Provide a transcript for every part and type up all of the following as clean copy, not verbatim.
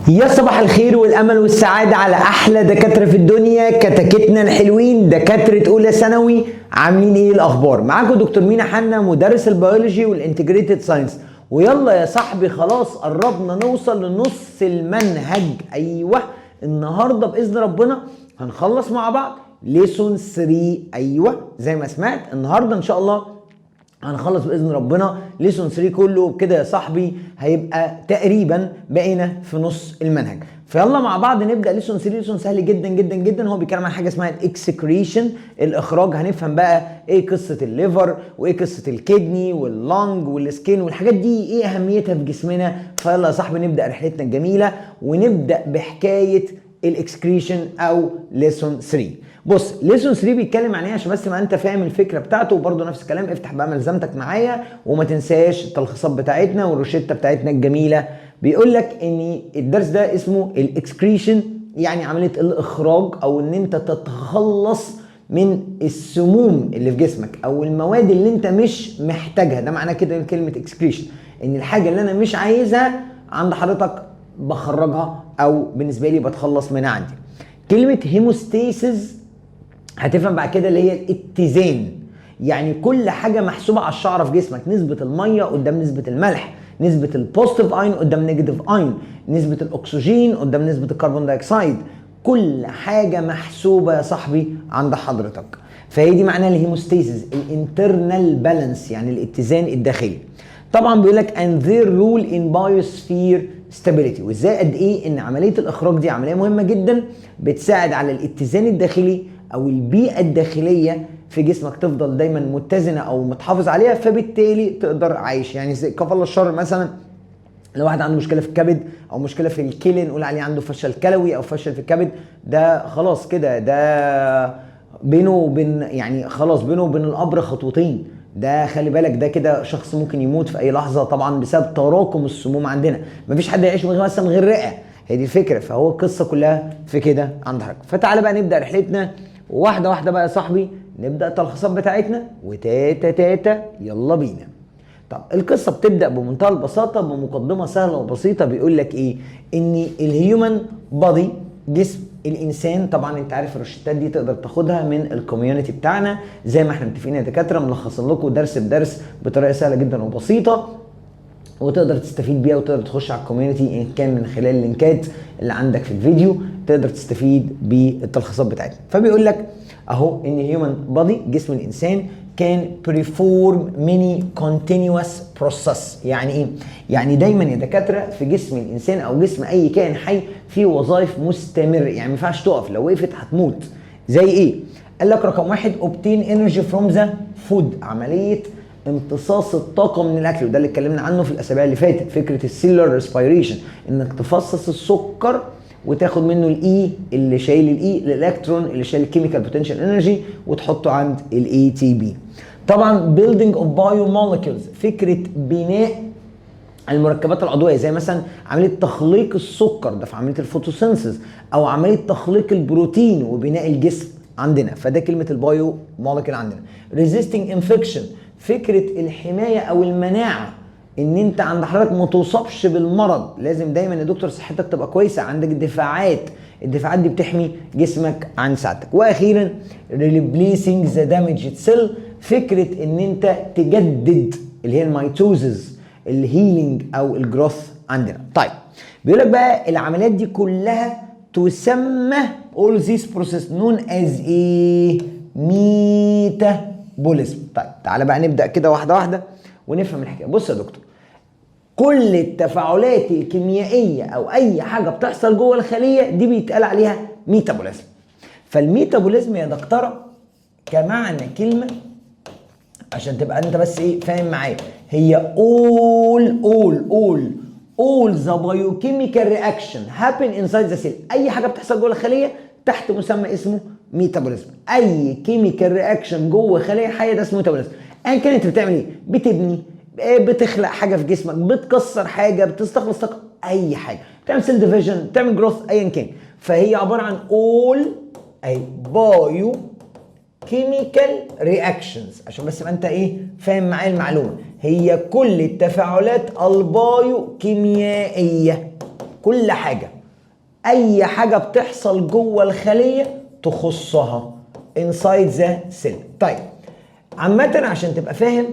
يا صباح الخير والامل والسعاده على احلى دكاتره في الدنيا، كتاكيتنا الحلوين دكاتره اولى ثانوي. عاملين ايه الاخبار؟ معاكم دكتور مينا حنا، مدرس البيولوجي والانتجريتد ساينس. ويلا يا صاحبي خلاص قربنا نوصل لنص المنهج. ايوه النهارده باذن ربنا هنخلص مع بعض ليسون 3. ايوه زي ما سمعت النهارده ان شاء الله هنخلص باذن ربنا ليسون 3 كله. بكده يا صاحبي هيبقى تقريبا بقينا في نص المنهج. فيلا مع بعض نبدا ليسون 3. ليسون سهل جدا جدا جدا، هو بيتكلم عن حاجه اسمها الاكسكريشن، الاخراج. هنفهم بقى ايه قصه الليفر وايه قصه الكدني واللنج والسكين والحاجات دي، ايه اهميتها في جسمنا. فيلا يا صاحبي نبدا رحلتنا الجميله ونبدا بحكايه الاكسكريشن او ليسون 3. بص ليسون 3 بيتكلم عن ايه عشان بس ما انت فاهم الفكره بتاعته. وبرده نفس الكلام، افتح بقى ملزمتك معايا وما تنساش التلخيصات بتاعتنا والروشته بتاعتنا الجميله. بيقول لك ان الدرس ده اسمه الاكسكريشن، يعني عمليه الاخراج او ان انت تتخلص من السموم اللي في جسمك او المواد اللي انت مش محتاجها. ده معناه كده كلمه اكسكريشن، ان الحاجه اللي انا مش عايزها عند حضرتك بخرجها او بالنسبه لي بتخلص منها عندي. كلمه هيموستاسيس هتفهم بعد كده اللي هي الاتزان، يعني كل حاجه محسوبه على الشعره في جسمك، نسبه الميه قدام نسبه الملح، نسبه البوزيتيف اين قدام نيجاتيف اين، نسبه الاكسجين قدام نسبه الكربون دايوكسيد. كل حاجه محسوبه يا صاحبي عند حضرتك. فهي دي معناها الهيموستاسيس، الانترنال بالانس، يعني الاتزان الداخلي. طبعا بيقول لك and their rule in biosphere stability، وازاي قد ايه ان عمليه الاخراج دي عمليه مهمه جدا بتساعد على الاتزان الداخلي او البيئه الداخليه في جسمك تفضل دايما متزنه او متحافظ عليها، فبالتالي تقدر عايش. يعني زي كفى الله الشر، مثلا لو واحد عنده مشكله في الكبد او مشكله في الكلى نقول عليه عنده فشل كلوي او فشل في الكبد، ده خلاص كده ده بينه وبين يعني خلاص بينه وبين القبر خطوتين. ده خلي بالك ده كده شخص ممكن يموت في اي لحظه طبعا بسبب تراكم السموم عندنا. مفيش حد يعيش من غير مثلا من غير رئه، هي دي الفكره. فهو القصه كلها في كده عند حضرتك. فتعالى بقى نبدا رحلتنا واحده واحده بقى يا صاحبي، نبدا التلخيصات بتاعتنا وتاتا تاتا يلا بينا. طب القصه بتبدا بمنتهى البساطه بمقدمه سهله وبسيطه. بيقول لك ايه؟ ان الهيومن بادي، جسم الانسان، طبعا انت عارف الروشتات دي تقدر تاخدها من الكوميونتي بتاعنا زي ما احنا متفقين يا دكاتره، ملخصين لكم درس بدرس بطريقه سهله جدا وبسيطه، وتقدر تستفيد بيها وتقدر تخش على الكوميونتي ان كان من خلال اللينكات اللي عندك في الفيديو تقدر تستفيد بالتلخيصات بتاعتنا. فبيقول لك اهو ان هيومن بادي، جسم الانسان، كان بريفورم ميني كونتينوس بروسيس. يعني ايه؟ يعني دايما يا دكاتره في جسم الانسان او جسم اي كائن حي في وظائف مستمره، يعني ما ينفعش تقف، لو وقفت هتموت. زي ايه؟ قال لك رقم واحد اوبتين انرجي فروم ذا فود، عمليه امتصاص الطاقه من الاكل، وده اللي اتكلمنا عنه في الاسابيع اللي فاتت، فكره السيلولار ريسبيريشن، انك تفصص السكر وتاخد منه الاي اللي شايل الاي، الالكترون اللي شايل الكيميكال بوتنشال انرجي، وتحطه عند الاي تي بي. طبعا بيلدينج اوف بايو مولكيولز، فكره بناء المركبات العضويه، زي مثلا عمليه تخليق السكر ده في عمليه الفوتوسينثيز، او عمليه تخليق البروتين وبناء الجسم عندنا. فده كلمه البايو مولكيول عندنا. ريزيستنج انفكشن، فكره الحمايه او المناعه، ان انت عند حضرتك ما توصفش بالمرض، لازم دايما يا دكتور صحتك تبقى كويسه، عندك دفاعات، الدفاعات دي بتحمي جسمك عن سعادتك. واخيرا ريبليسنج ذا دامجد سيل، فكره ان انت تجدد اللي هي الميتوزز، الهيلينج او الجروث عندنا. طيب بيقول لك بقى العمليات دي كلها تسمى all these process known as a metabolism. طيب تعالى بقى نبدا كده واحده واحده ونفهم الحكايه. بص يا دكتور، كل التفاعلات الكيميائيه او اي حاجه بتحصل جوه الخليه دي بيتقال عليها ميتابوليزم. فالميتابوليزم يا دكتوره كمعنى كلمه عشان تبقى انت بس ايه فاهم معايا، هي all the biochemical reaction happen inside the cell. اي حاجه بتحصل جوه الخليه تحت مسمى اسمه ميتابوليزم. اي كيميكال رياكشن جوه خليه حيه ده اسمه ميتابوليزم. ايا كان انت بتعمل ايه، بتبني، بتخلق حاجه في جسمك، بتكسر حاجه، بتستخلص طاقه، اي حاجه، بتعمل سيل ديفيجن، بتعمل جروث، ايا كان. فهي عباره عن all اي بايو كيميكال رياكشنز، عشان بس يبقى انت ايه فاهم معايا المعلومه. هي كل التفاعلات البايو كيميائيه كل حاجه، اي حاجه بتحصل جوه الخليه تخصها inside the cell. طيب عامه عشان تبقى فاهم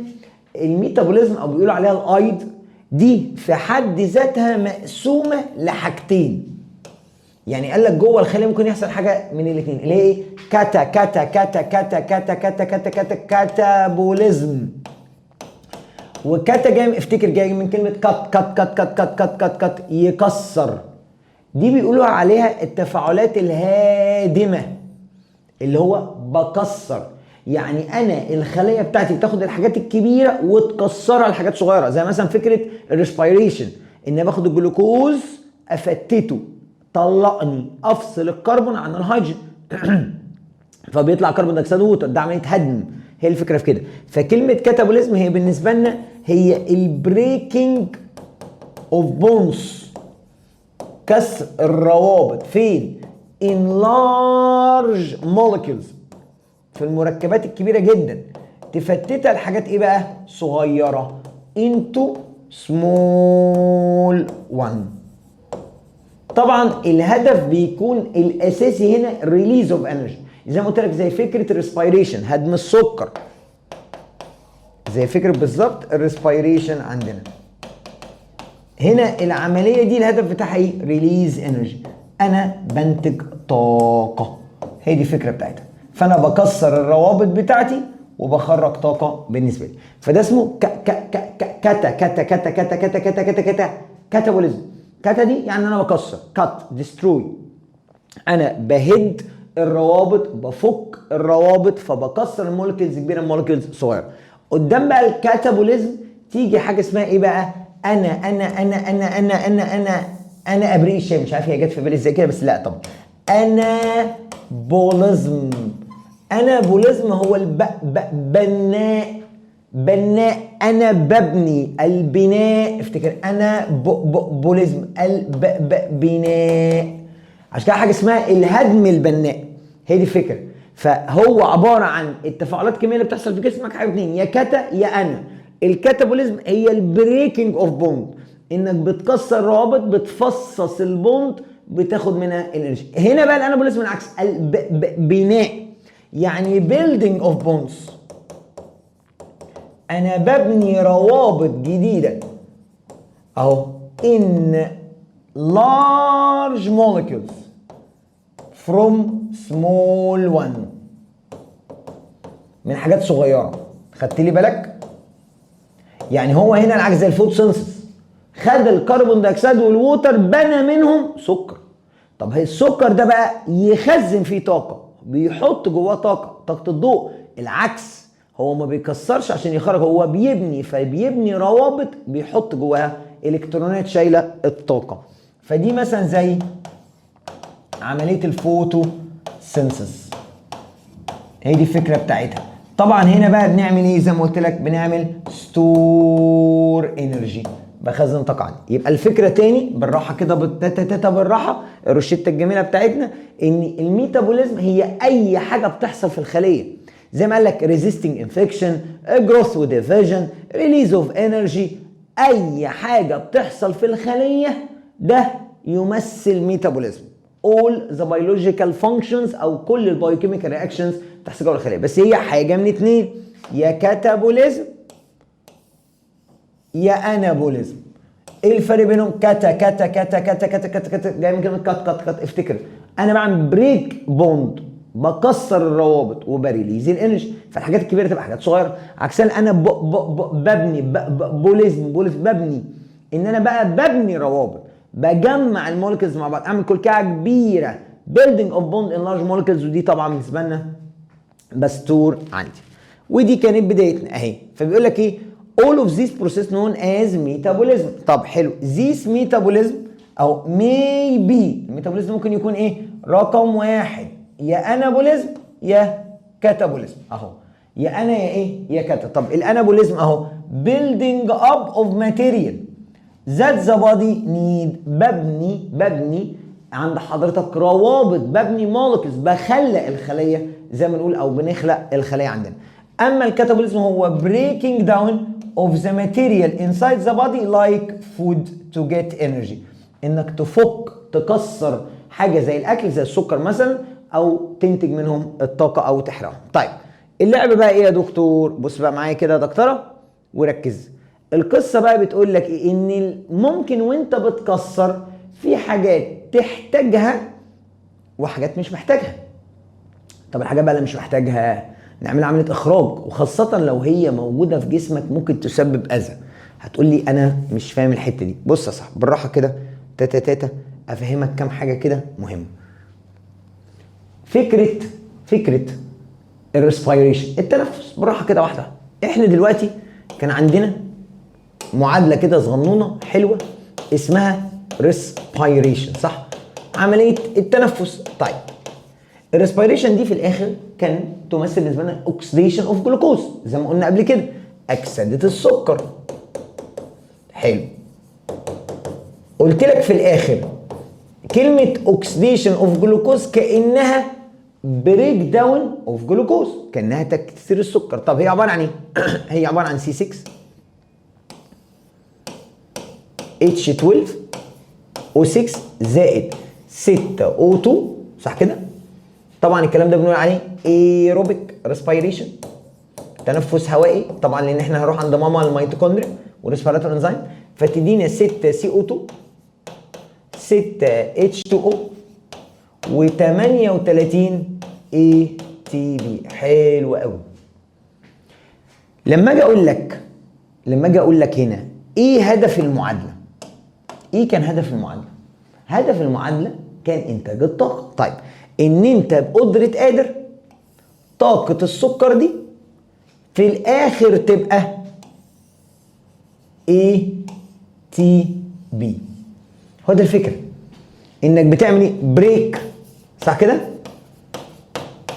الميتابوليزم او بيقولوا عليها الايض دي في حد ذاتها مقسومه لحاجتين. يعني قال لك جوه الخليه ممكن يحصل حاجه من الاثنين اللي هي ايه؟ كاتا كاتابوليزم. وكاتا جاي افتكر جاي من كلمه كات يكسر. دي بيقولوا عليها التفاعلات الهادمه اللي هو بكسر. يعني انا الخليه بتاعتي بتاخد الحاجات الكبيره وتكسرها لحاجات صغيره، زي مثلا فكره الريسبيريشن، ان باخد الجلوكوز افتته طلقني افصل الكربون عن الهيدروجين فبيطلع كربون دايوكسيد ووتر، ده عمليه هدم. هي الفكره في كده. فكلمه كاتابوليزم هي بالنسبه لنا هي البريكنج اوف بونز، كسر الروابط. فين؟ in large molecules، في المركبات الكبيره جدا، تفتتها لحاجات ايه بقى؟ صغيره into small one. طبعا الهدف بيكون الاساسي هنا ريليز اوف انرجي، زي ما قلت لك، زي فكره الريسبيريشن هدم السكر، زي فكره بالظبط الريسبيريشن عندنا. هنا العمليه دي الهدف بتاعها ايه؟ ريليز انرجي، انا بنتج طاقه، هي دي الفكره بتاعتها. فانا بكسر الروابط بتاعتي وبخرج طاقه بالنسبه لي. فده اسمه كاتابوليزم. كاتا دي يعني انا بكسر، كات ديستروي، انا بهد الروابط، بفك الروابط، فبكسر المولكيولز كبيره المولكيولز صغيره. قدام بقى الكاتابوليزم تيجي حاجه اسمها ايه بقى؟ انا ابريق الشاي، مش عارف هي جت في بالي ازاي كده، بس لا طبعا انابوليزم. انابوليزم هو بناء، انا ببني، البناء، افتكر انا بوليزم بناء، عشان كده حاجه اسمها الهدم البناء، هي دي الفكره. فهو عباره عن التفاعلات الكيميائيه اللي بتحصل في جسمك حاجه اتنين، يا كاتا يا انا. الكاتابوليزم هي البريكنج اوف بوند، انك بتكسر روابط، بتفصص البوند، بتاخد منها الانرجي. هنا بقى الانابوليزم العكس، البناء، يعني building of bonds، انا ببني روابط جديده اهو in large molecules from small one، من حاجات صغيره. خدت لي بالك؟ يعني هو هنا العكس زي الفوتوسينثيسيس، خد الكربون دايوكسيد والووتر بنى منهم سكر. طب هي السكر ده بقى يخزن فيه طاقه، بيحط جواه طاقه الضوء. العكس، هو ما بيكسرش عشان يخرج، هو بيبني، فبيبني روابط بيحط جواها الكترونات شايله الطاقه. فدي مثلا زي عمليه الفوتوسينثيسيس، هي دي الفكره بتاعتها. طبعا هنا بقى بنعمل ايه؟ زي ما قلت لك بنعمل ستور انرجي، بخزن طاقه عندي. يبقى الفكره تاني بالراحه كده، بالراحه، الروشته الجميله بتاعتنا، ان الميتابوليزم هي اي حاجه بتحصل في الخليه، زي ما قال لك resisting infection، growth و division، release of energy، اي حاجه بتحصل في الخليه ده يمثل ميتابوليزم. all the biological functions او كل البايوكيميكال رياكشنز بتحصل جوه الخليه، بس هي حاجه من اتنين، يا كاتابوليزم يا انابوليزم. ايه الفرق بينهم؟ كاتا كاتا كاتا كاتا كاتا كاتا كاتا جاي من كلمه كات. افتكر انا بعمل بريك بوند، بكسر الروابط وبريليز الانرجي، فالحاجات الكبيره تبقى حاجات صغيره. عكس انا ببني بوليزم ببني، ان انا بقى ببني روابط، بجمع المولكيولز مع بعض، اعمل كلكعه كبيره، building of bond in large molecules، ودي طبعا بالنسبه لنا بستور عندي. ودي كانت بدايتنا اهي. فبيقول لك ايه؟ all of these process known as metabolism. طب حلو، this metabolism او maybe الميتابوليزم ممكن يكون ايه؟ رقم واحد يا انابوليزم يا كاتابوليزم اهو، يا انا يا ايه؟ يا كاتا. طب الانابوليزم اهو building up of material that the body need، ببني عند حضرتك روابط، ببني molecules، بخلق الخليه زي ما نقول، او بنخلق الخليه عندنا. اما الكاتابوليزم هو breaking down of the material inside the body like food to get energy، انك تكسر حاجه زي الاكل زي السكر مثلا، او تنتج منهم الطاقه او تحرقهم. طيب اللعبه بقى ايه يا دكتور؟ بص بقى معايا كده يا دكتوره وركز. القصه بقى بتقول لك ايه؟ ان ممكن وانت بتكسر في حاجات تحتاجها وحاجات مش محتاجها. طب الحاجات بقى اللي مش محتاجها نعمل عمليه اخراج، وخاصه لو هي موجوده في جسمك ممكن تسبب اذى. هتقول لي انا مش فاهم الحته دي. بص يا صاحبي بالراحه كده، تاتا تاتا افهمك كام حاجه كده مهمه. فكره الريسبيريشن، التنفس، بالراحه كده واحده. احنا دلوقتي كان عندنا معادله كده صغنونه حلوه اسمها ريسبيريشن، صح؟ عمليه التنفس. طيب الريسبيريشن دي في الاخر كان تمثل بالنسبه لنا اوكسيديشن اوف جلوكوز زي ما قلنا قبل كده، اكسده السكر. حلو. قلت لك في الاخر كلمه اوكسيديشن اوف جلوكوز كانها بريك داون اوف جلوكوز، كانها تكسير السكر. طب هي عباره عن ايه؟ هي عباره عن C6 H12 O6 زائد 6 O2، صح كده؟ طبعا الكلام ده بنقول عليه ايروبيك ريسبيريشن، تنفس هوائي طبعا، لان احنا هنروح عند ماما الميتوكوندريا وريسبيراتور انزيم، فتدينا 6 CO2 6 H2O و38 ATP. حلو قوي. لما اجي اقول لك هنا ايه هدف المعادله؟ ايه كان هدف المعادله؟ هدف المعادله كان انتاج الطاقه. طيب ان انت بقدره قادر طاقه السكر دي في الاخر تبقى ATP. هو ده الفكره، انك بتعمل ايه؟ بريك، صح كده؟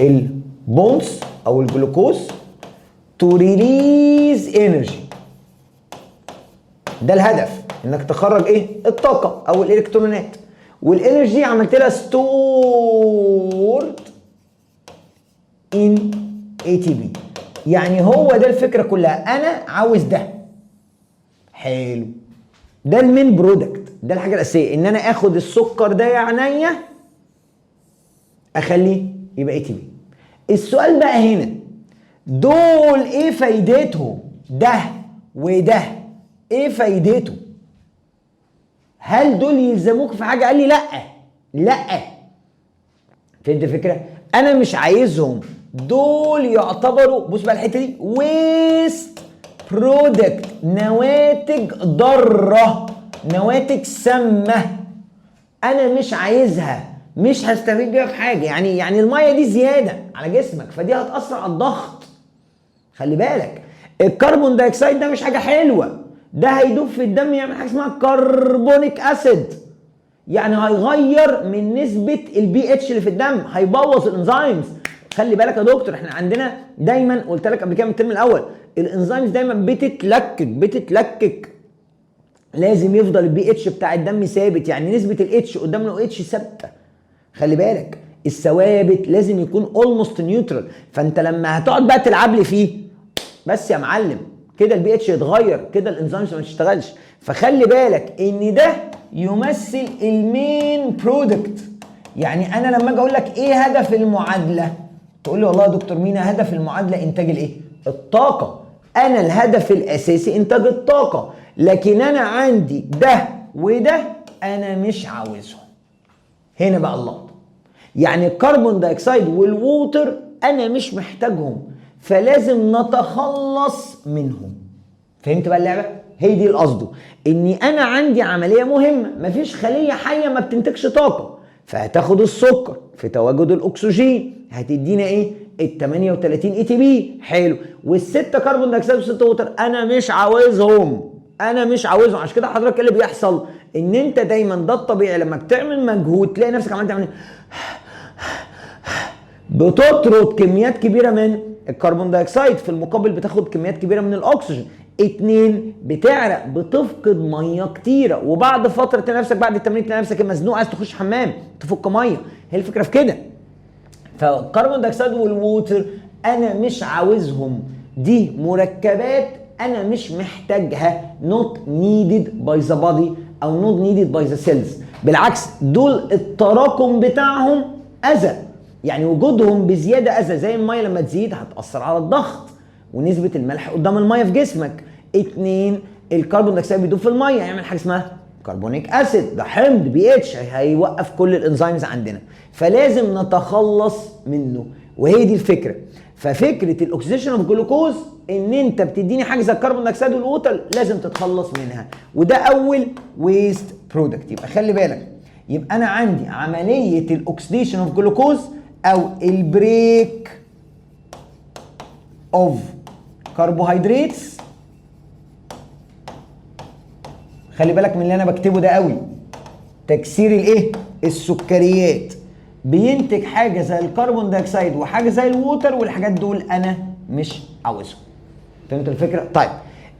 البونز او الجلوكوز تو ريليز انرجي. ده الهدف، انك تخرج ايه؟ الطاقه او الالكترونات، والانرجي عملت لها ستورد ان ATP. يعني هو ده الفكره كلها، انا عاوز ده. حلو. ده المين برودكت، ده الحاجه الاساسيه، ان انا اخد السكر ده يا عينيا اخليه يبقى ATP. السؤال بقى هنا، دول ايه فايدتهم؟ ده وده ايه فايدته؟ هل دول يلزموك في حاجه؟ قال لي لا. فهمت الفكره؟ انا مش عايزهم. دول يعتبروا، بص بقى الحته دي، ويست برودكت، نواتج ضاره، نواتج سامه، انا مش عايزها، مش هستفيد بيها في حاجه. يعني الميه دي زياده على جسمك، فدي هتاثر على الضغط. خلي بالك الكربون دايوكسيد ده مش حاجه حلوه، ده هيدوب في الدم يعمل حاجه اسمها كربونيك اسيد، يعني هيغير من نسبه الPH اللي في الدم، هيبوظ الانزيمز. خلي بالك يا دكتور، احنا عندنا دايما، قلت لك قبل كده من الترم الاول، الانزيمز دايما بتتلكك. لازم يفضل الPH بتاع الدم ثابت، يعني نسبه الاتش قدام الOH ثابته. خلي بالك الثوابت لازم يكون اولموست نيوترال. فانت لما هتقعد بقى تلعب لي فيه بس يا معلم كده الPH يتغير، كده الانزيمز ما تشتغلش. فخلي بالك ان ده يمثل المين برودكت. يعني انا لما اجي اقول لك ايه هدف المعادله، تقول لي والله يا دكتور مينا هدف المعادله انتاج الايه؟ الطاقه. انا الهدف الاساسي انتاج الطاقه، لكن انا عندي ده وده انا مش عاوزهم. هنا بقى اللقطه، يعني الكربون دايوكسيد والووتر انا مش محتاجهم، فلازم نتخلص منهم. فهمت بقى اللعبه؟ هي دي القصد، اني انا عندي عمليه مهمه، مفيش خليه حيه ما بتنتجش طاقه، فهتاخد السكر في تواجد الاكسجين هتدينا ايه؟ ال 38 ATP. حلو. والستة كربون دايوكسيد والستة ووتر انا مش عاوزهم، عشان كده حضرتك اللي بيحصل ان انت دايما، ده الطبيعي، لما بتعمل مجهود تلاقي نفسك عمال تعمل بتطرد كميات كبيره من الكربون دايوكسيد، في المقابل بتاخد كميات كبيره من الاكسجين. 2 بتعرق، بتفقد ميه كتيره، وبعد فتره تلاقي نفسك بعد التمرين تلاقي نفسك مزنوق عايز تخش حمام تفك ميه. هي الفكره في كده. فالكربون دايوكسيد والووتر انا مش عاوزهم، دي مركبات انا مش محتاجها، not needed by the body او نوت نيدد باي ذا سيلز. بالعكس دول التراكم بتاعهم اذى، يعني وجودهم بزياده اذى. زي الميه لما تزيد هتاثر على الضغط ونسبه الملح قدام الميه في جسمك. 2 الكربون دايوكسيد بيدوب في الميه يعمل حاجه اسمها كربونيك اسيد، ده حمض بي اتش هيوقف كل الانزيمز عندنا، فلازم نتخلص منه. وهي دي الفكره. ففكره الاكسيديشن اوف جلوكوز ان انت بتديني حاجه زي الكربون دايوكسيد والووتر لازم تتخلص منها، وده اول ويست برودكت. يبقى خلي بالك، يبقى انا عندي عمليه الاكسيديشن اوف جلوكوز او البريك اوف كربوهيدراتس. خلي بالك من اللي انا بكتبه ده قوي. تكسير الايه؟ السكريات بينتج حاجه زي الكربون دايوكسيد وحاجه زي الووتر، والحاجات دول انا مش عاوزهم. فهمت الفكره؟ طيب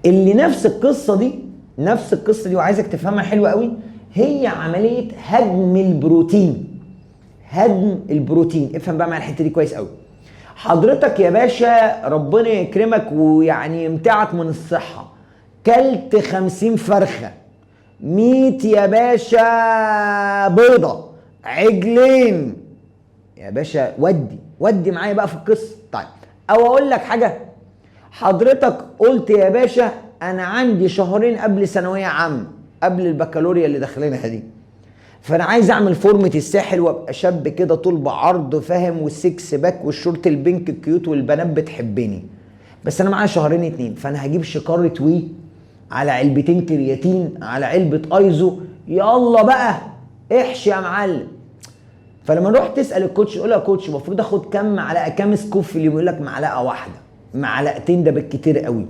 اللي نفس القصه دي وعايزك تفهمها حلوه قوي، هي عمليه هدم البروتين. هدم البروتين، افهم بقى مع الحته دي كويس قوي. حضرتك يا باشا ربنا يكرمك ويعني يمتعك من الصحه، كلت 50 فرخه، 100 يا باشا بيضه، عجلين يا باشا، ودي معايا بقى في القصه. طيب او اقول لك حاجه، حضرتك قلت يا باشا انا عندي شهرين قبل ثانويه عامه، قبل البكالوريا اللي داخلينها دي، فانا عايز اعمل فورمه الساحل وابقى شاب كده طول بعرض فاهم، والسكس باك والشورت البينك الكيوت والبنات بتحبني، بس انا معايا شهرين 2، فانا هجيب شكاره وي على علبتين كرياتين على علبه ايزو، يلا بقى احشي يا معلم. فلما نروح تسال الكوتش يقول لك يا كوتش المفروض اخد كام معلقه، كام سكوب في اليوم؟ يقول لك معلقه واحده، معلقتين ده بالكتير قوي.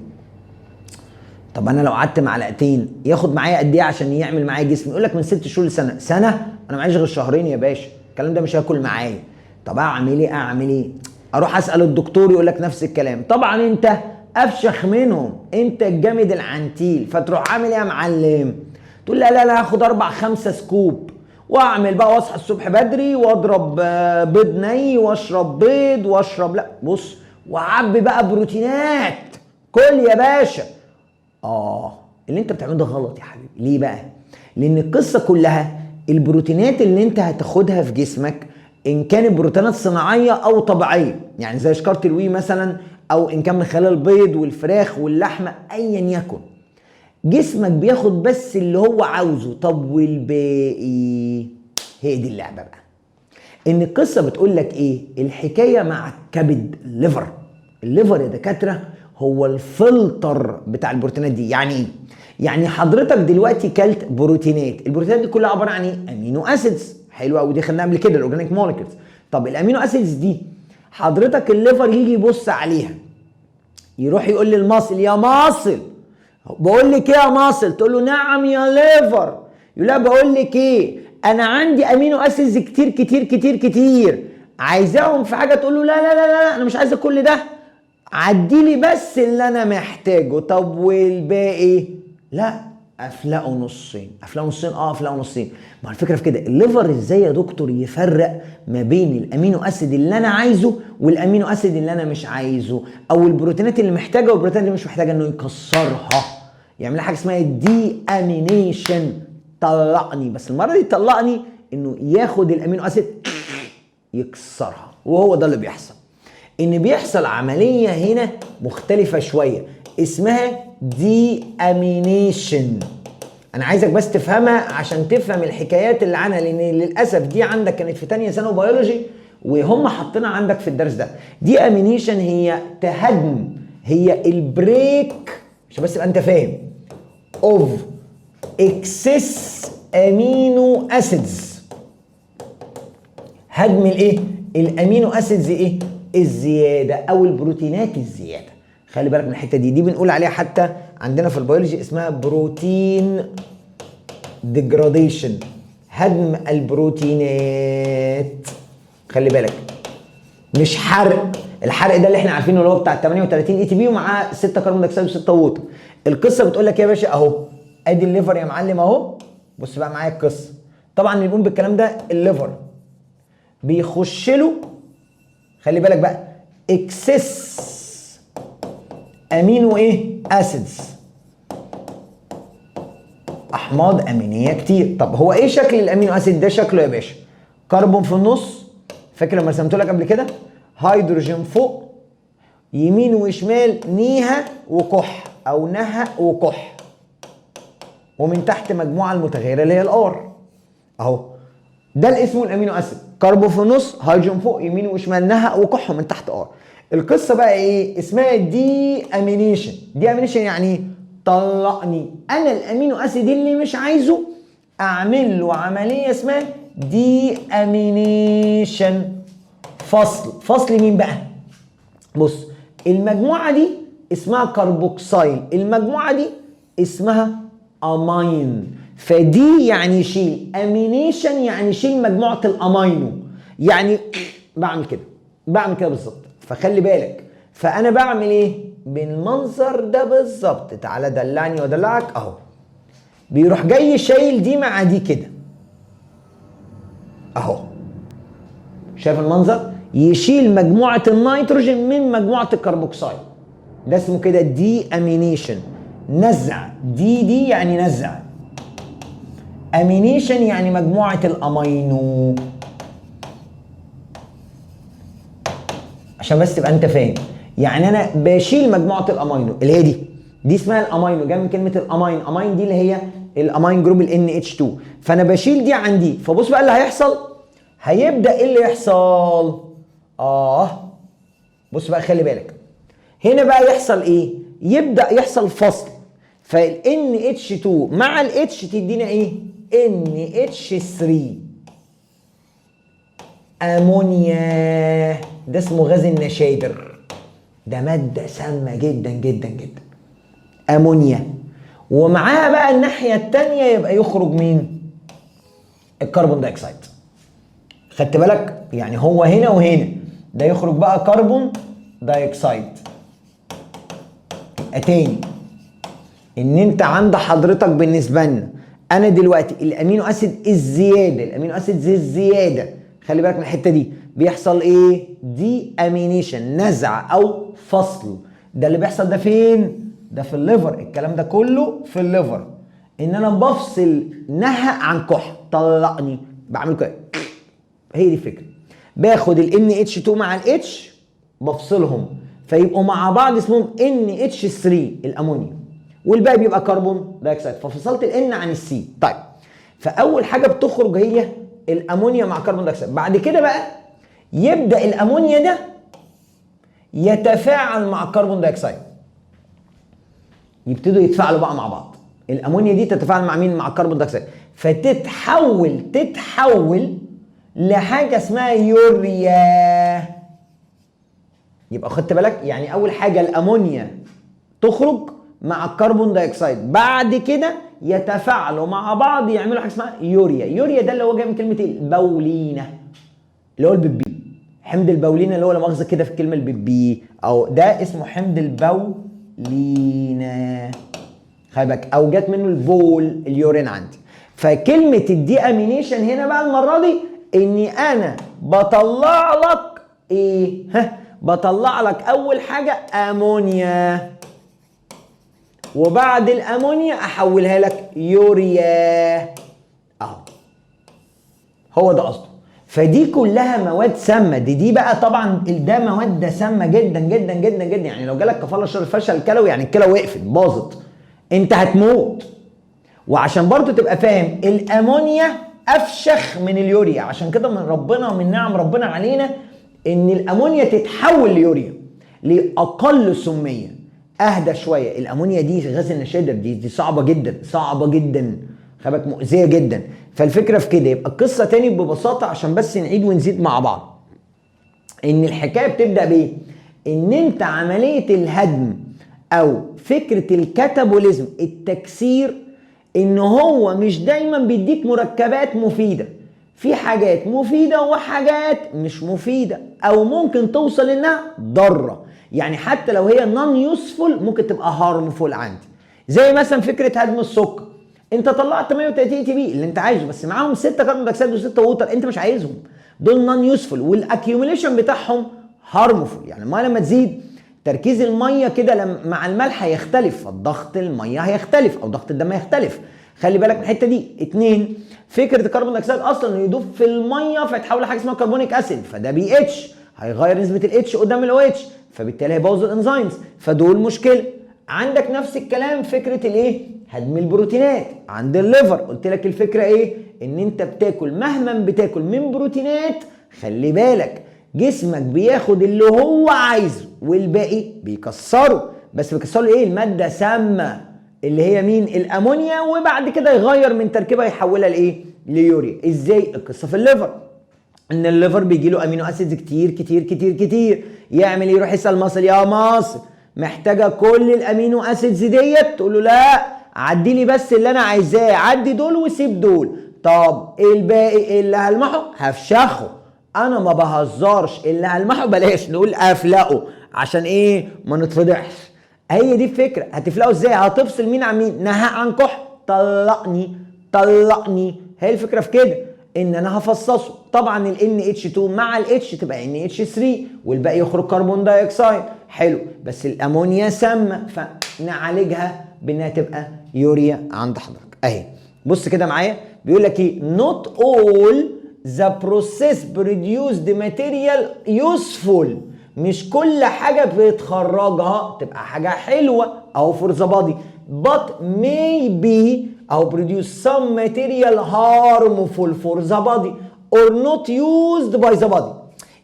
طب انا لو قعدت معلقتين ياخد معايا قد ايه عشان يعمل معايا جسم؟ يقول لك من 6 شهور لسنه. سنه؟ انا معيش غير شهرين يا باشا، الكلام ده مش هياكل معايا. طب اعمل ايه؟ اروح اسال الدكتور يقول لك نفس الكلام. طبعا انت افشخ منهم، انت الجامد العنتيل، فتروح عامل ايه يا معلم؟ تقول لا هاخد 4-5 سكوب واعمل بقى، واصحى الصبح بدري واضرب بيض ني واشرب بيض واشرب، لا بص، وعبي بقى بروتينات، كل يا باشا. اللي انت بتعمله ده غلط يا حبيبي. ليه بقى؟ لان القصه كلها البروتينات اللي انت هتاخدها في جسمك ان كانت بروتينات صناعيه او طبيعيه، يعني زي شكاره الوي مثلا، او ان كان من خلال البيض والفراخ واللحمه، ايا يكن، جسمك بياخد بس اللي هو عاوزه. طب والباقي؟ هي دي اللعبه بقى. ان القصه بتقول لك ايه؟ الحكايه مع الكبد، الليفر يا دكاتره هو الفلتر بتاع البروتينات دي. يعني ايه؟ يعني حضرتك دلوقتي كلت بروتينات، البروتينات دي كلها عباره عن ايه؟ امينو اسيدز. حلوه قوي، دي خدناها قبل كده، الاورجانيك مولكيولز. طب الامينو اسيدز دي حضرتك الليفر يجي يبص عليها، يروح يقول للمصل يا مصل بقول لك ايه يا مصل، تقول له نعم يا ليفر، يقول لها بقول لك ايه، انا عندي امينو اسيدز كتير كتير كتير كتير، عايزاهم في حاجه؟ تقول له لا انا مش عايزه كل ده، عديلي بس اللي انا محتاجه. طب والباقي؟ لا، افلقوا نصين. افلقوا نصين. ما الفكره في كده، الليفر ازاي يا دكتور يفرق ما بين الامينو اسيد اللي انا عايزه والامينو اسيد اللي انا مش عايزه، او البروتينات اللي محتاجه والبروتينات اللي مش محتاجه؟ انه يكسرها، يعمل حاجه اسمها دي امينيشن. طلقني، بس المره دي طلقني انه ياخد الامينو اسيد يكسرها، وهو ده اللي بيحصل. ان بيحصل عمليه هنا مختلفه شويه اسمها دي امينيشن. انا عايزك بس تفهمها عشان تفهم الحكايات اللي عنها، لان للاسف دي عندك كانت في تانية ثانوي بيولوجي وهم حاطينها عندك في الدرس ده. دي امينيشن هي تهدم، هي البريك، عشان بس تبقى انت فاهم، اوف اكسس امينو اسيدز. هدم الايه؟ الامينو اسيدز ايه؟ الزياده، او البروتينات الزياده. خلي بالك من الحته دي بنقول عليها حتى عندنا في البيولوجي اسمها بروتين ديجراديشن، هدم البروتينات. خلي بالك، مش حرق. الحرق ده اللي احنا عارفينه اللي هو بتاع 38 اي تي بي ومعاه 6 كربون دايوكسيد و6 ووتر. القصه بتقول لك يا باشا اهو، ادي الليفر يا معلم اهو، بص بقى معايا القصه. طبعا اللي بيقول بالكلام ده الليفر بيخش له، خلي بالك بقى، اكسس امينو ايه؟ اسيدز، احماض امينيه كتير. طب هو ايه شكل الامينو اسيد ده؟ شكله يا باشا كربون في النص، فاكر لما رسمته لك قبل كده؟ هيدروجين فوق، يمين وشمال نيها وكح او نهى وكح، ومن تحت مجموعه المتغيره اللي هي الار اهو. ده اللي اسمه الامينو اسيد، كربون في النص، هيدروجين فوق، يمين وشمال نهى وكح، ومن تحت ار. القصه بقى ايه؟ اسمها دي امينيشن. دي امينيشن يعني ايه؟ طلقني انا الامينو اسيد اللي مش عايزه، اعمل له عمليه اسمها دي امينيشن. فصل مين بقى؟ بص، المجموعه دي اسمها كربوكسيل، المجموعه دي اسمها امين. فدي يعني شيل، امينيشن يعني شيل مجموعه الامينو. يعني بعمل كده بالظبط. فخلي بالك، فانا بعمل ايه بالمنظر ده بالظبط؟ تعالى دلعني وادلعك اهو. بيروح جاي شايل دي مع دي كده اهو، شايف المنظر؟ يشيل مجموعه النيتروجين من مجموعه الكربوكسيل، ده اسمه كده دي امينيشن. نزع، دي يعني نزع، امينيشن يعني مجموعه الامينو. عشان بس تبقى انت فاهم، يعني انا بشيل مجموعه الامينو اللي هي دي اسمها الامينو، جايه من كلمه الامين. امين دي اللي هي الامين جروب ال NH2. فانا بشيل دي عن دي. فبص بقى اللي هيحصل، هيبدا ايه اللي يحصل؟ بص بقى خلي بالك، هنا بقى يحصل ايه؟ يبدا يحصل فصل، فال NH2 مع ال H تدينا ايه؟ NH3 امونيا. ده اسمه غاز النشادر، ده ماده سامه جدا جدا جدا، امونيا. ومعاها بقى الناحيه الثانيه يبقى يخرج مين؟ الكربون دايوكسيد. خدت بالك؟ يعني هو هنا وهنا، ده يخرج بقى كربون دايوكسيد. يبقى تاني ان انت عند حضرتك بالنسبه لنا، انا دلوقتي الامينو اسيد الزياده، الامينو اسيد الزياده، خلي بالك من الحته دي، بيحصل ايه؟ دي امينيشن، نزع او فصل. ده اللي بيحصل ده فين؟ ده في الليفر. الكلام ده كله في الليفر، ان انا بفصل نهى عن كح. طلقني، بعمل كده. هي دي الفكره، باخد ال NH2 مع ال H بفصلهم فيبقوا مع بعض اسمهم NH3 الامونيا، والباقي بيبقى كربون دايوكسيد. ففصلت ال N عن السي. طيب، فاول حاجه بتخرج هي الامونيا مع كربون دايوكسيد. بعد كده بقى يبدا الامونيا ده يتفاعل مع الكربون دايوكسيد، يبتدوا يتفاعلوا بقى مع بعض. الامونيا دي تتفاعل مع مين؟ مع الكربون دايوكسيد، تتحول لحاجه اسمها يوريا. يبقى خدت بالك، يعني اول حاجه الامونيا تخرج مع الكربون دايوكسيد، بعد كده يتفاعلوا مع بعض يعملوا حاجه اسمها يوريا. يوريا ده اللي هو جاي من كلمه البولينه، اللي هو البيبي، حمض البولينه، اللي هو لا مؤاخذه كده في الكلمه البيبي، او ده اسمه حمض البولينه. خلي بالك، او جت منه البول، اليورين عندي. فكلمه الدي امينيشن هنا بقى المره دي اني انا بطلع لك ايه؟ بطلع لك اول حاجه امونيا، وبعد الامونيا احولها لك يوريا اهو. هو ده قصده. فدي كلها مواد سامه. دي بقى طبعا ده مواد سامه جدا جدا جدا جدا. يعني لو جالك كفاله شر فشل كلوي، يعني الكلى وقفت باظت، انت هتموت. وعشان برضو تبقى فاهم، الامونيا افشخ من اليوريا. عشان كده من ربنا ومن نعم ربنا علينا ان الامونيا تتحول ليوريا لاقل سميه، اهدى شويه. الامونيا دي غاز النشادر، دي صعبه جدا، صعبه جدا، خبك مؤذيه جدا. فالفكره في كده. يبقى القصه تاني ببساطه عشان بس نعيد ونزيد مع بعض، ان الحكايه بتبدا بايه؟ ان انت عمليه الهدم او فكره الكاتابوليزم، التكسير، ان هو مش دايما بيديك مركبات مفيده. في حاجات مفيده وحاجات مش مفيده، او ممكن توصل انها ضاره. يعني حتى لو هي نون يوسفول ممكن تبقى هارمفول عندي. زي مثلا فكره هدم السكر، انت طلعت 130 تي بي اللي انت عايزه، بس معاهم 6 كربون دايوكسيد و6 ووتر، انت مش عايزهم، دول نون يوسفول، والاكيوميليشن بتاعهم هارمفول. يعني الميه لما تزيد، تركيز الميه كده مع الملح هيختلف، فالضغط الميه هيختلف او ضغط الدم هيختلف. خلي بالك من الحته دي. 2 فكره الكربون دايوكسيد اصلا انه يدوب في الميه فيتحول لحاجه اسمها كربونيك اسيد، فده بي اتش هيغير نسبه الاتش قدام الاو اتش، فبالتالي هيبوظ الانزيمز، فدول مشكله. عندك نفس الكلام فكره الايه؟ هضم البروتينات عند الليفر. قلت لك الفكره ايه؟ ان انت بتاكل مهما بتاكل من بروتينات، خلي بالك جسمك بياخد اللي هو عايزه والباقي بيكسره، بس بيكسره ايه؟ الماده سامه اللي هي مين؟ الامونيا، وبعد كده يغير من تركيبها يحولها لايه؟ ليوريا. ازاي؟ القصه في الليفر ان الليفر بيجي له امينو اسيدز كتير كتير كتير كتير، يعمل يروح يسال مصل، يا مصل محتاجه كل الامينو اسيدز ديت؟ تقول له لا، عدي لي بس اللي انا عايزاه، عدي دول وسيب دول. طب الباقي اللي هلمحه هفشخه، انا ما بهزرش، اللي هلمحه بلاش نقول افلقه عشان ايه؟ ما نتفضحش. هي دي الفكره. هتفلقه ازاي؟ هتفصل مين عن مين؟ نهاء عن كح، طلقني طلقني. هي الفكره في كده ان انا هفصصه. طبعا ال NH2 مع ال H تبقى NH3 والباقي يخرج كربون دايوكسيد. حلو، بس الامونيا سامه فنعالجها بانها تبقى يوريا عند حضرتك اهي. بص كده معايا، بيقول لك ايه؟ not all the process produced material useful. مش كل حاجه بتخرجها تبقى حاجه حلوه او فور ذا بادي، but maybe او produce some material harmful for the body or not used by the body.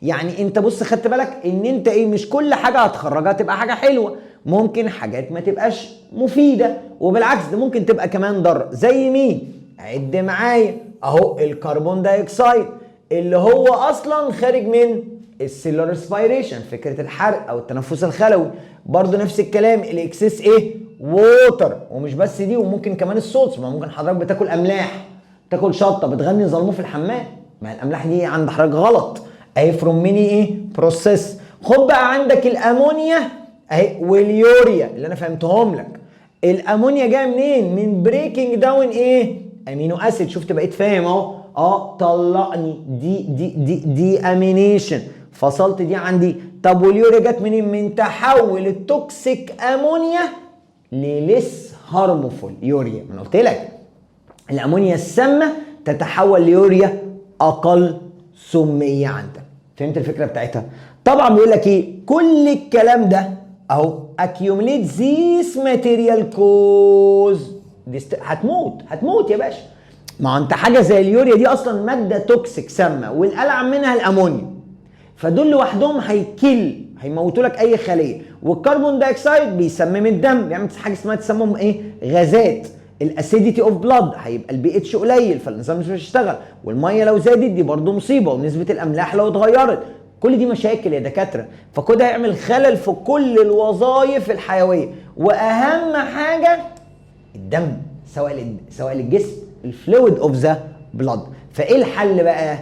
يعني انت بص خدت بالك ان انت ايه؟ مش كل حاجه هتخرجها تبقى حاجه حلوه، ممكن حاجات ما تبقاش مفيده، وبالعكس ده ممكن تبقى كمان ضر. زي مين؟ عد معايا اهو، الكربون دايوكسيد اللي هو اصلا خارج من السيلولار ريسبيريشن، فكره الحرق او التنفس الخلوي. برضو نفس الكلام الاكسس ايه؟ ووتر. ومش بس دي، وممكن كمان الصوت. ما ممكن حضرتك بتاكل املاح، تاكل شطه، بتغني ظلموه في الحمام، ما الاملاح دي عند حضرتك غلط اهي، فروم ميني ايه؟ بروسيس. خد بقى عندك الامونيا اهي واليوريا اللي انا فهمتهم لك. الامونيا جايه منين؟ من بريكنج داون ايه؟ امينو اسيد. شفت بقيت فاهم اهو. طلقني، دي امينيشن، فصلت دي عن دي. طب واليوريا جت منين؟ من تحول التوكسيك امونيا لليس هارمفول يوريا. ما انا قلت لك الامونيا السامه تتحول ليوريا اقل سميه عندك. فهمت الفكره بتاعتها؟ طبعا بيقول لك ايه؟ كل الكلام ده اهو accumulate this material cause هتموت يا باشا. ما انت حاجه زي اليوريا دي اصلا ماده توكسيك سامه، والالعن منها الامونيا، فدول لوحدهم هيموتوا لك اي خليه. والكربون دايوكسيد بيسمم الدم، بيعمل حاجه اسمها تسمم ايه؟ غازات. الاسيديتي اوف بلاد هيبقى البي اتش قليل فالانزيم مش هيشتغل، والميه لو زادت دي برضه مصيبه، ونسبه الاملاح لو اتغيرت. كل دي مشاكل يا دكاتره، فكده هيعمل خلل في كل الوظائف الحيويه. واهم حاجه الدم، سواء للجسم، الفلويد اوف ذا بلاد. فايه الحل بقى؟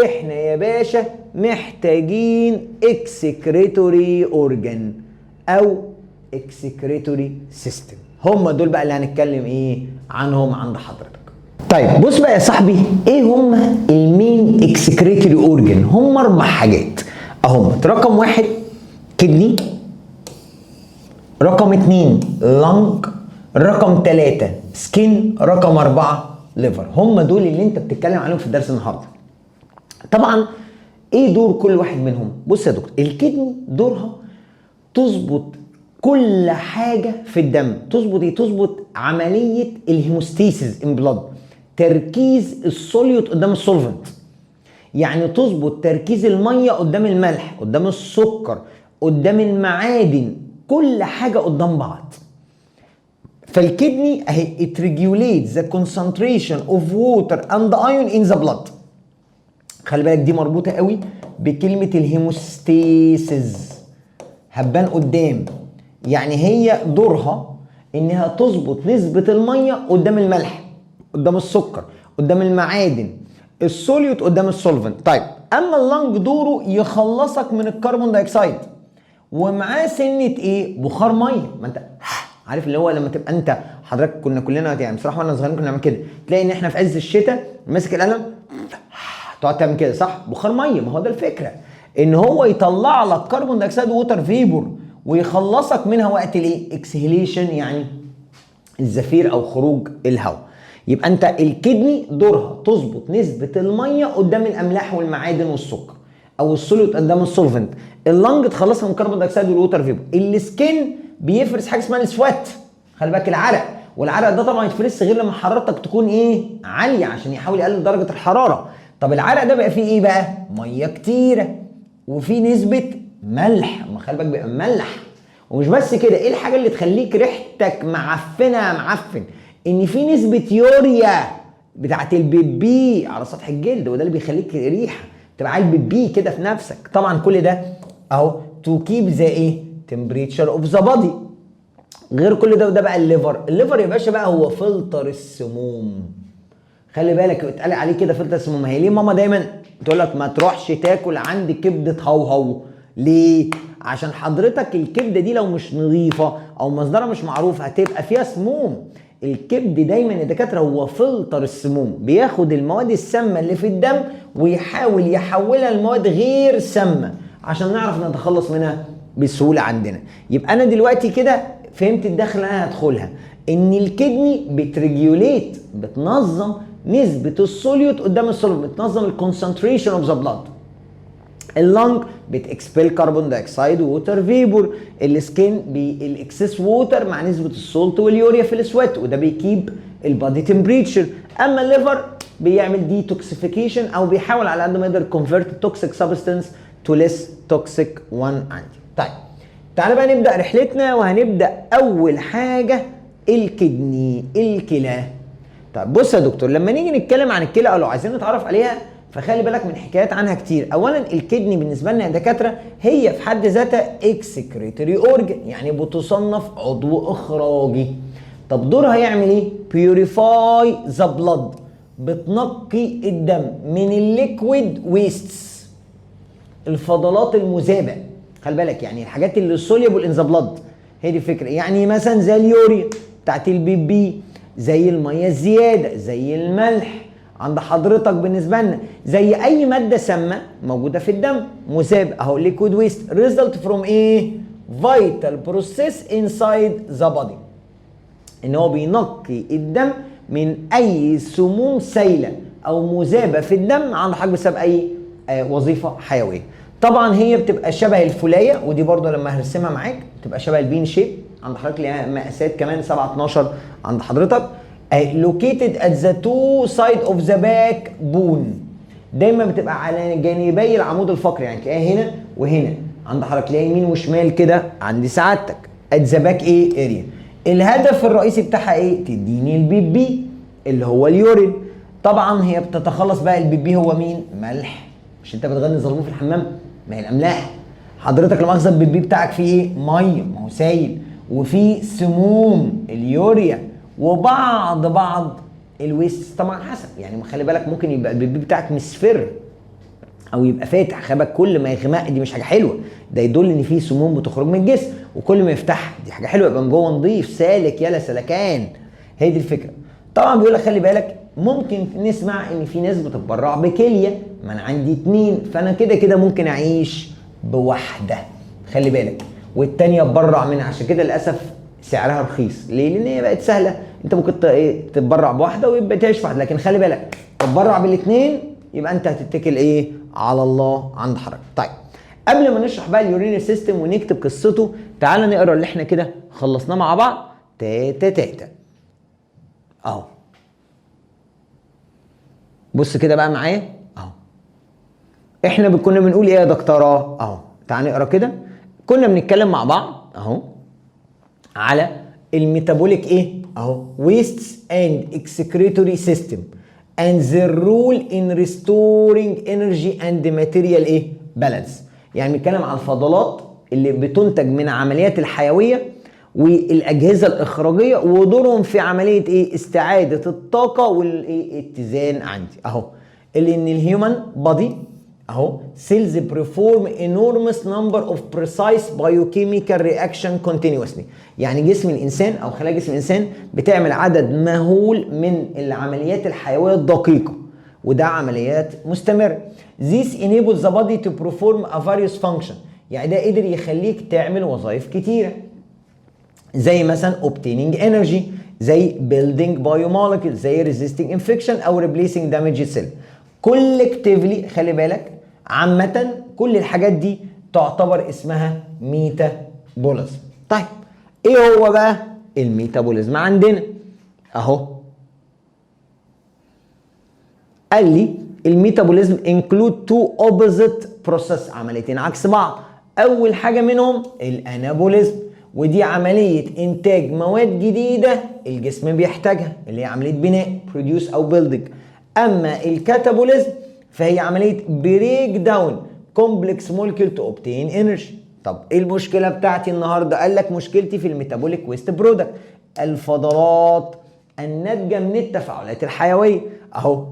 احنا يا باشا محتاجين اكسكريتوري اورجان او اكسكريتوري سيستم. هم دول بقى اللي هنتكلم ايه عنهم عند حضرتك. طيب بص بقى يا صاحبي، ايه هم المين اكسكريتوري اورجان؟ هم 4 حاجات اهم. رقم 1 كدني، رقم 2 لنج، رقم 3 سكين، رقم 4 ليفر. هم دول اللي انت بتتكلم عليهم في الدرس النهارده. طبعا ايه دور كل واحد منهم؟ بص يا دكتور، الكدني دورها تظبط كل حاجه في الدم. تظبط ايه؟ تظبط عمليه الهيموستاسيس ان بلاد، تركيز السوليوت قدام السولفنت، يعني تظبط تركيز الميه قدام الملح، قدام السكر، قدام المعادن، كل حاجه قدام بعض. فالكدني اهي it regulates the concentration of water and iron in the blood. خلي بالك دي مربوطه قوي بكلمه الهيموستاسيس، هتبان قدام. يعني هي دورها انها تظبط نسبه الميه قدام الملح، قدام السكر، قدام المعادن، السوليوت قدام السولفنت. طيب اما اللنج دوره يخلصك من الكربون دايوكسيد، ومعاه سنه ايه؟ بخار ميه. ما انت عارف اللي هو لما تبقى انت حضرتك، كنا كلنا يعني بصراحه وانا صغيرين كنا نعمل كده، تلاقي ان احنا في عز الشتاء ماسك القلم تقعد تعمل كده، صح؟ بخار ميه. ما هو ده الفكره، ان هو يطلع لك كربون دايوكسيد ووتر فيبور ويخلصك منها وقت الايه؟ اكسهيليشن، يعني الزفير او خروج الهواء. يبقى انت الكدني دورها تظبط نسبه الميه قدام الاملاح والمعادن والسكر، او السوليوت قدام السولفنت. اللنج تخلصها من الكربون دايوكسيد والووتر فيبر. السكين بيفرز حاجه اسمها السوات، خلي بالك العرق، والعرق ده طبعا يتفرز غير لما حرارتك تكون ايه عاليه عشان يحاول يقلل درجه الحراره. طب العرق ده بقى فيه ايه بقى؟ ميه كتيره وفي نسبه ملح، ما خلي بالك بيبقى مملح. ومش بس كده، ايه الحاجه اللي تخليك ريحتك معفنه معفن؟ ان في نسبه يوريا بتاعت البيبي على سطح الجلد، وده اللي بيخليك ريحه تبقى عايز بيبي كده في نفسك. طبعا كل ده اهو تو كيب ذا ايه تمبريتشر اوف ذا بادي. غير كل ده وده بقى الليفر يا باشا بقى هو فلتر السموم. خلي بالك اتقال عليه كده فلتر السموم. هي ليه ماما دايما تقول لك ما تروحش تاكل عند كبده هوهو؟ ليه؟ عشان حضرتك الكبده دي لو مش نظيفه او مصدرها مش معروف هتبقى فيها سموم. الكبد دايما يا دكاتره هو فلتر السموم، بياخد المواد السامه اللي في الدم ويحاول يحولها لمواد غير سامه عشان نعرف نتخلص منها بسهوله عندنا. يبقى انا دلوقتي كده فهمت الدخل اللي انا هدخلها، ان الكدني بتريجوليت بتنظم نسبه السوليوت قدام السوليوت، بتنظم الكونسنتريشن اوف ذا بلاد. اللنج بتكسبيل كربون دايوكسيد ووتر فيبور. السكين بالاكسس ووتر مع نسبه السولت واليوريا في السويت، وده بيكيب البادي تمبريتشر. اما الليفر بيعمل ديتوكسيفيكيشن او بيحاول على قد ما يقدر كونفيرت التوكسيك سبستانس تو ليس توكسيك وان عندي. طيب تعالى بقى نبدا رحلتنا، وهنبدا اول حاجه الكدني، الكلى. طيب بص يا دكتور، لما نيجي نتكلم عن الكلى او لو عايزين نتعرف عليها فخلي بالك من حكايات عنها كتير. اولا الكدني بالنسبه لنا يا دكاتره هي في حد ذاتها اكسكريتوري اورجن، يعني بتصنف عضو اخراجي. طب دورها يعمل ايه؟ بيوريفاي ذا بلاد، بتنقي الدم من الليكويد ويستس، الفضلات المذابه. خلي بالك يعني الحاجات اللي سوليبل ان ذا بلاد، هي دي الفكره. يعني مثلا زي اليوريا بتاعت البيبي، زي الميه الزياده، زي الملح عند حضرتك بالنسبه لنا، زي اي ماده سامه موجوده في الدم مذاب اهو ليكويد ويست ريزلت فروم ايه؟ فيتال بروسيس انسايد ذا بادي، ان هو بينقي الدم من اي سموم سائله او مذابه في الدم عند حضرتك بسبب اي وظيفه حيويه. طبعا هي بتبقى شبه الفولايه، ودي برضو لما هرسمها معاك بتبقى شبه البين شيب عند حضرتك، ليها مقاسات كمان 7 12 عند حضرتك. located at the two side of the backbone، دايما بتبقى على جانبي العمود الفقري، يعني تلاقيها هنا وهنا عند حضرتك، تلاقيها يمين وشمال كده عند سعادتك at the back ايه اريا. الهدف الرئيسي بتاعها ايه؟ تديني البيبي اللي هو اليورين. طبعا هي بتتخلص بقى البيبي هو مين؟ ملح. مش انت بتغني ظلمون في الحمام؟ ما هي الاملاح. حضرتك لما اخذ البيبي بتاعك فيه ايه؟ ميه، ما هو سايل، وفيه سموم اليوريا، وبعض الويست طبعا حسب، يعني خلي بالك ممكن يبقى البيبي بتاعك مصفر او يبقى فاتح. خلي بالك كل ما يغمق دي مش حاجه حلوه، ده يدل ان فيه سموم بتخرج من الجسم، وكل ما يفتح دي حاجه حلوه، يبقى من جوه نضيف سالك يلا سلكان. هي دي الفكره. طبعا بيقول لك خلي بالك ممكن نسمع ان في ناس بتتبرع بكليه، ما انا عندي 2 فانا كده كده ممكن اعيش بواحده، خلي بالك، والتانيه اتبرع منها. عشان كده للاسف سعرها رخيص. ليه؟ لان هي بقت سهله، انت ممكن تتبرع بواحده ويبقى تعيش في واحده، لكن خلي بالك تتبرع بالاثنين يبقى انت هتتكل ايه؟ على الله عند حضرتك. طيب قبل ما نشرح بقى اليورينري سيستم ونكتب قصته، تعال نقرا اللي احنا كده خلصناه مع بعض تاتا تاتا اهو. بص كده بقى معايا اهو. احنا كنا بنقول ايه يا دكتوره؟ اهو تعال نقرا كده. كنا بنتكلم مع بعض اهو على الميتابوليك ايه اهو wastes and excretory system and their role in restoring energy and material ايه balance. يعني بنتكلم على الفضلات اللي بتنتج من عمليات الحيويه والاجهزه الاخراجيه ودورهم في عمليه ايه؟ استعاده الطاقه والاتزان عندي اهو. اللي ان الهيومن بودي اهو cells perform enormous number of precise biochemical reaction continuously. يعني جسم الانسان او خلايا جسم الانسان بتعمل عدد مهول من العمليات الحيويه الدقيقه، وده عمليات مستمره. This enables the body to perform a various function. يعني ده قدر يخليك تعمل وظائف كتيره، زي مثلا obtaining energy، زي building biomolecules، زي resisting infection او replacing damaged cell. collectively خلي بالك عامة كل الحاجات دي تعتبر اسمها ميتابوليزم. طيب ايه هو بقى الميتابوليزم عندنا؟ اهو قال لي الميتابوليزم include two opposite process، عمليتين عكس بعض. اول حاجة منهم الانابوليزم، ودي عملية انتاج مواد جديدة الجسم بيحتاجها اللي هي عملية بناء produce او building. اما الكاتابوليزم فهي عملية بريك داون complex molecule to obtain energy. طب ايه المشكلة بتاعتي النهاردة؟ قال لك مشكلتي في الميتابوليك ويست برودكت، الفضلات الناتجة من التفاعلات الحيوية. اهو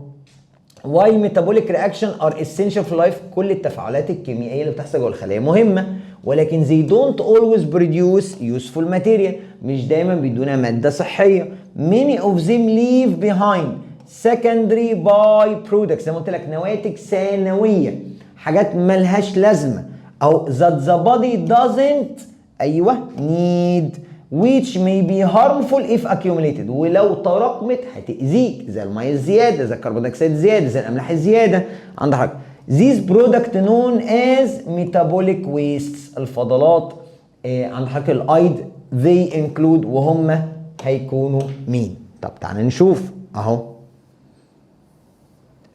why metabolic reaction are essential for life، كل التفاعلات الكيميائية اللي بتحصل جوه الخلايا مهمة، ولكن they don't always produce useful material، مش دايما بيدونا مادة صحية. many of them leave behind secondary by products، زي ما قلت لك نواتج ثانوية، حاجات ملهاش لازمة، أو that the body doesn't أيوه need which may be harmful if accumulated، ولو تراكمت هتأذيك، زي المية الزيادة، زي الكربون دايوكسيد الزيادة، زي الأملاح الزيادة. عندك حاجة these product known as metabolic wastes، الفضلات. عندك حاجة الأيض they include، وهم هيكونوا مين؟ طب تعالى نشوف اهو.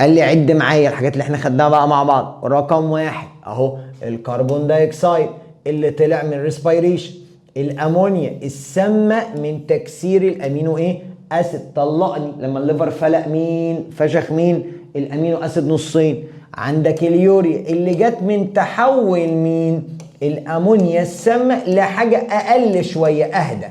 قال لي عد معايا الحاجات اللي احنا خدناها بقى مع بعض. رقم واحد اهو الكربون دايوكسيد اللي طلع من ريسبيريشن، الامونيا السامه من تكسير الامينو ايه اسيد، طلقني لما الليفر فلق مين فشخ مين الامينو اسيد نصين. عندك اليوريا اللي جت من تحول مين الامونيا السامه لحاجه اقل شويه اهدى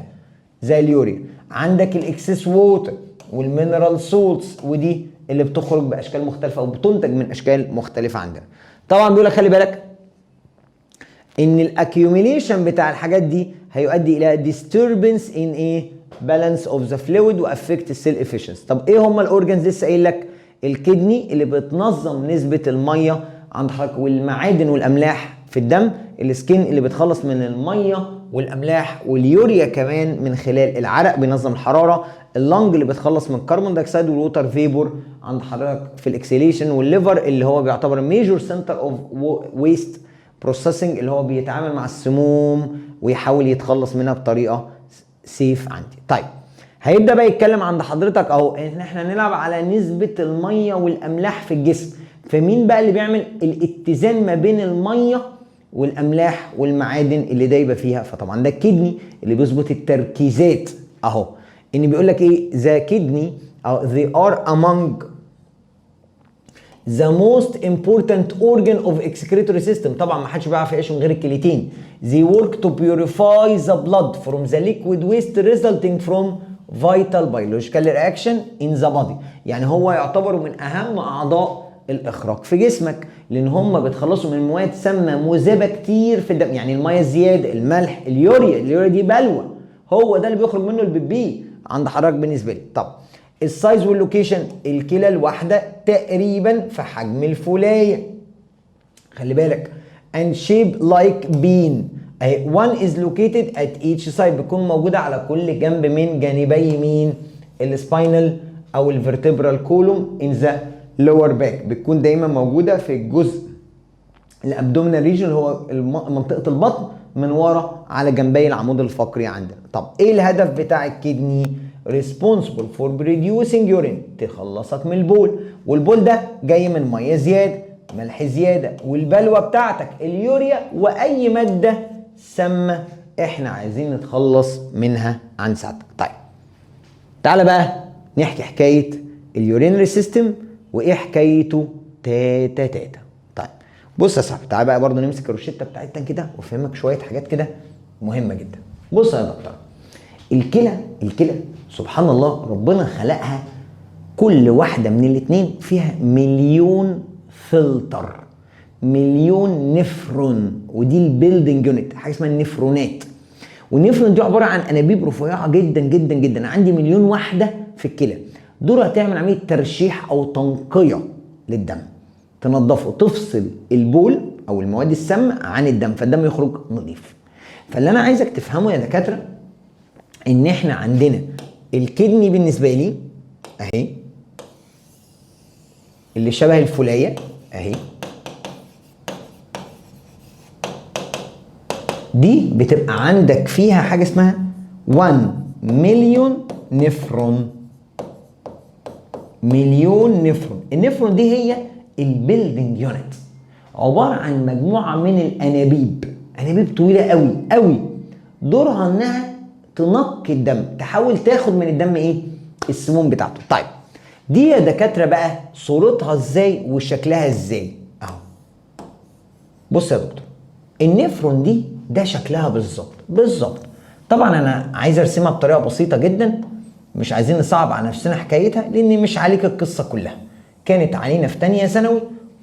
زي اليوريا. عندك الاكسس ووتر والمينرال سولتس، ودي اللي بتخرج باشكال مختلفه او بتنتج من اشكال مختلفه عندنا. طبعا بيقول لك خلي بالك ان الاكيوميليشن بتاع الحاجات دي هيؤدي الى disturbance in ايه balance of the fluid وافكت السيل efficiency. طب ايه هم الاورجنز؟ لسه قايل لك الكدني اللي بتنظم نسبه الميه عند حضرتك والمعادن والاملاح في الدم، السكين اللي بتخلص من الميه والاملاح واليوريا كمان من خلال العرق بينظم الحراره، اللنج اللي بتخلص من الكربون دايوكسيد والووتر فيبور عند حضرتك في الاكسيليشن، والليفر اللي هو بيعتبر ميجور سنتر اوف ويست بروسيسنج اللي هو بيتعامل مع السموم ويحاول يتخلص منها بطريقه سيف عندي. طيب هيبدا بقى يتكلم عند حضرتك اهو ان احنا نلعب على نسبه الميه والاملاح في الجسم. فمين بقى اللي بيعمل الاتزان ما بين الميه والاملاح والمعادن اللي دايبه فيها؟ فطبعا ده الكدني اللي بيظبط التركيزات اهو. ان بيقول لك ايه ذا كدني او they are among the most important organ of excretory system. طبعا ما حدش بيعرف يعيش من غير الكليتين. they work to purify the blood from the liquid waste resulting from vital biological reaction in the body. يعني هو يعتبر من اهم اعضاء الاخراج في جسمك، لان هم بيتخلصوا من مواد سامه مذيبه كتير في الدم، يعني الميه الزياده، الملح، اليوريا دي بلوى، هو ده اللي بيخرج منه البيبي عند حضرتك بالنسبه لي. طب السايز واللوكيشن، الكلى الواحده تقريبا في حجم الفولايه، خلي بالك and shape like bean اهي. one is located at each side، بتكون موجوده على كل جنب من جانبي مين السباينال او الفرتبرال كولوم in the lower back، بتكون دايما موجوده في الجزء الابدومينال ريجن اللي هو منطقه البطن من ورا على جنبي العمود الفقري عندنا. طب ايه الهدف بتاع الكدني؟ responsible for producing urine، تخلصك من البول، والبول ده جاي من ميه زياده، ملح زياده، والبلوه بتاعتك اليوريا واي ماده سامه احنا عايزين نتخلص منها عن ساعتك. طيب تعالى بقى نحكي حكايه اليورينري سيستم وايه حكايته تاتا تاتا. طيب بص يا صاحبي تعالى بقى برضه نمسك الروشته بتاعتنا كده وافهمك شويه حاجات كده مهمه جدا. بص يا دكتور، الكلى سبحان الله ربنا خلقها كل واحده من الاتنين فيها مليون فلتر، مليون نفرون، ودي البيلدنج يونت، حاجه اسمها النفرونات. والنفرون دي عباره عن انابيب رفيعه جدا جدا جدا، عندي مليون واحده في الكلى، دول هتعمل عمليه ترشيح او تنقيه للدم، تنظفه، تفصل البول او المواد السامه عن الدم فالدم يخرج نظيف. فاللي انا عايزك تفهمه يا دكاتره ان احنا عندنا الكدني بالنسبه لي اهي اللي شبه الفوليه اهي، دي بتبقى عندك فيها حاجه اسمها 1 مليون نفرون. مليون نفرون. النفرون دي هي البيلدنج يونت، عباره عن مجموعه من الانابيب، انابيب طويله قوي قوي، دورها انها تنقي الدم، تحاول تاخد من الدم ايه؟ السموم بتاعته. طيب دي يا دكاتره بقى صورتها ازاي وشكلها ازاي؟ اهو بص يا دكتور، النفرون دي ده شكلها بالظبط. طبعا انا عايز ارسمها بطريقه بسيطه جدا، مش عايزين نصعب على نفسنا حكايتها، لان مش عليك القصه كلها، كانت علينا في تانية ثانوي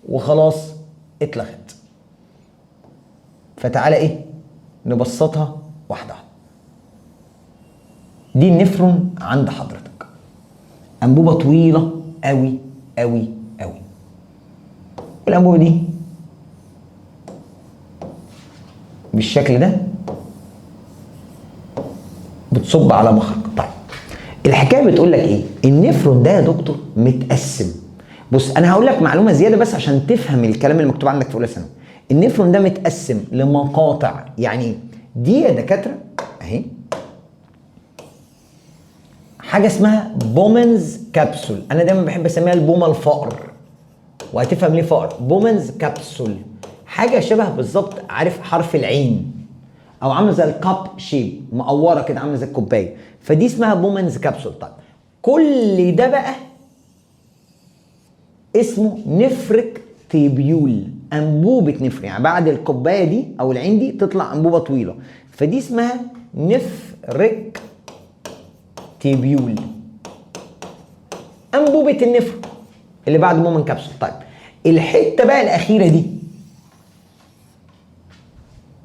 وخلاص اتلغت. فتعالى ايه نبسطها واحده. دي النفرون عند حضرتك، انبوبه طويله قوي قوي قوي. الانبوبه دي بالشكل ده بتصب على مخرج. طيب الحكايه بتقول لك ايه؟ النفرون ده يا دكتور متقسم. بص انا هقول لك معلومه زياده بس عشان تفهم الكلام اللي مكتوب عندك في اولى ثانوي. النفرون ده متقسم لمقاطع. يعني دي يا دكاتره اهي حاجه اسمها بومنز كابسول، انا دايما بحب اسميها البومه الفقر، وهتفهم ليه فقر. بومنز كابسول حاجه شبه بالظبط، عارف حرف العين، او عامله زي الكاب شيب، مقوره كده عامله زي الكوبايه، فدي اسمها بومنز كابسول. طيب كل ده بقى اسمه نفرك تيبيول، انبوبه نفر. يعني بعد الكوبايه دي او العين دي تطلع انبوبه طويله، فدي اسمها نفرك تيبيول، انبوبه النفر اللي بعد بومن كابسول. طيب الحته بقى الاخيره دي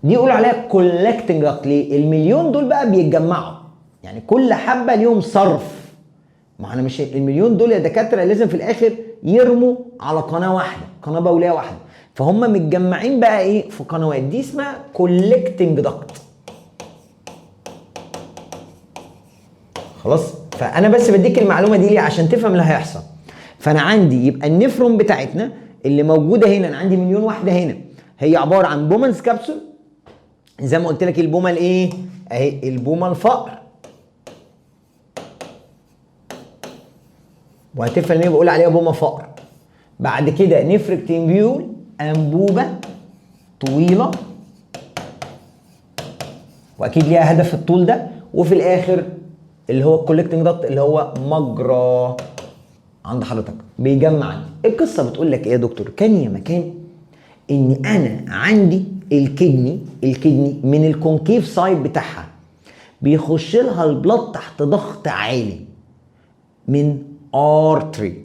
يقولوا عليها كولكتنج داكت. ليه؟ المليون دول بقى بيتجمعوا، يعني كل حبه ليهم صرف. ما انا مش المليون دول يا دكاتره لازم في الاخر يرموا على قناه واحده، قناه بوليه واحده، فهم متجمعين بقى ايه في قنوات، دي اسمها كولكتنج داكت. خلاص؟ فانا بس بديك المعلومه دي ليه؟ عشان تفهم اللي هيحصل. فانا عندي يبقى النفرون بتاعتنا اللي موجوده هنا، انا عندي مليون واحده هنا، هي عباره عن بومنز كابسول، زي ما قلت لك البومه الايه؟ اهي البومه الفقر. وهتفهم ليه بقول عليها بومه فقر. بعد كده نفرك تيبيول، انبوبه طويله واكيد ليها هدف الطول ده، وفي الاخر اللي هو الكولكتنج داكت اللي هو مجرى عند حضرتك بيجمع. القصه بتقول لك ايه يا دكتور؟ كان يا مكان ان انا عندي الكدني من الكونكيف سايد بتاعها بيخش لها البلط تحت ضغط عالي من ارتري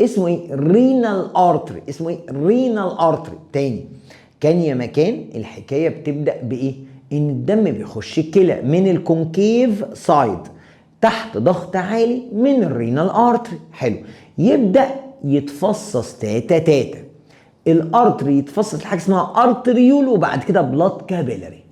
اسمه ايه؟ رينال ارتري. اسمه ايه؟ رينال ارتري. تاني، كان يا مكان الحكايه بتبدا بايه؟ ان الدم بيخش الكلى من الكونكيف سايد تحت ضغط عالي من الرينال ارتري. حلو، يبدا يتفصص تاتا. الارتري يتفصص لحاجه اسمها ارتريول، وبعد كده بلاد كابيلاري.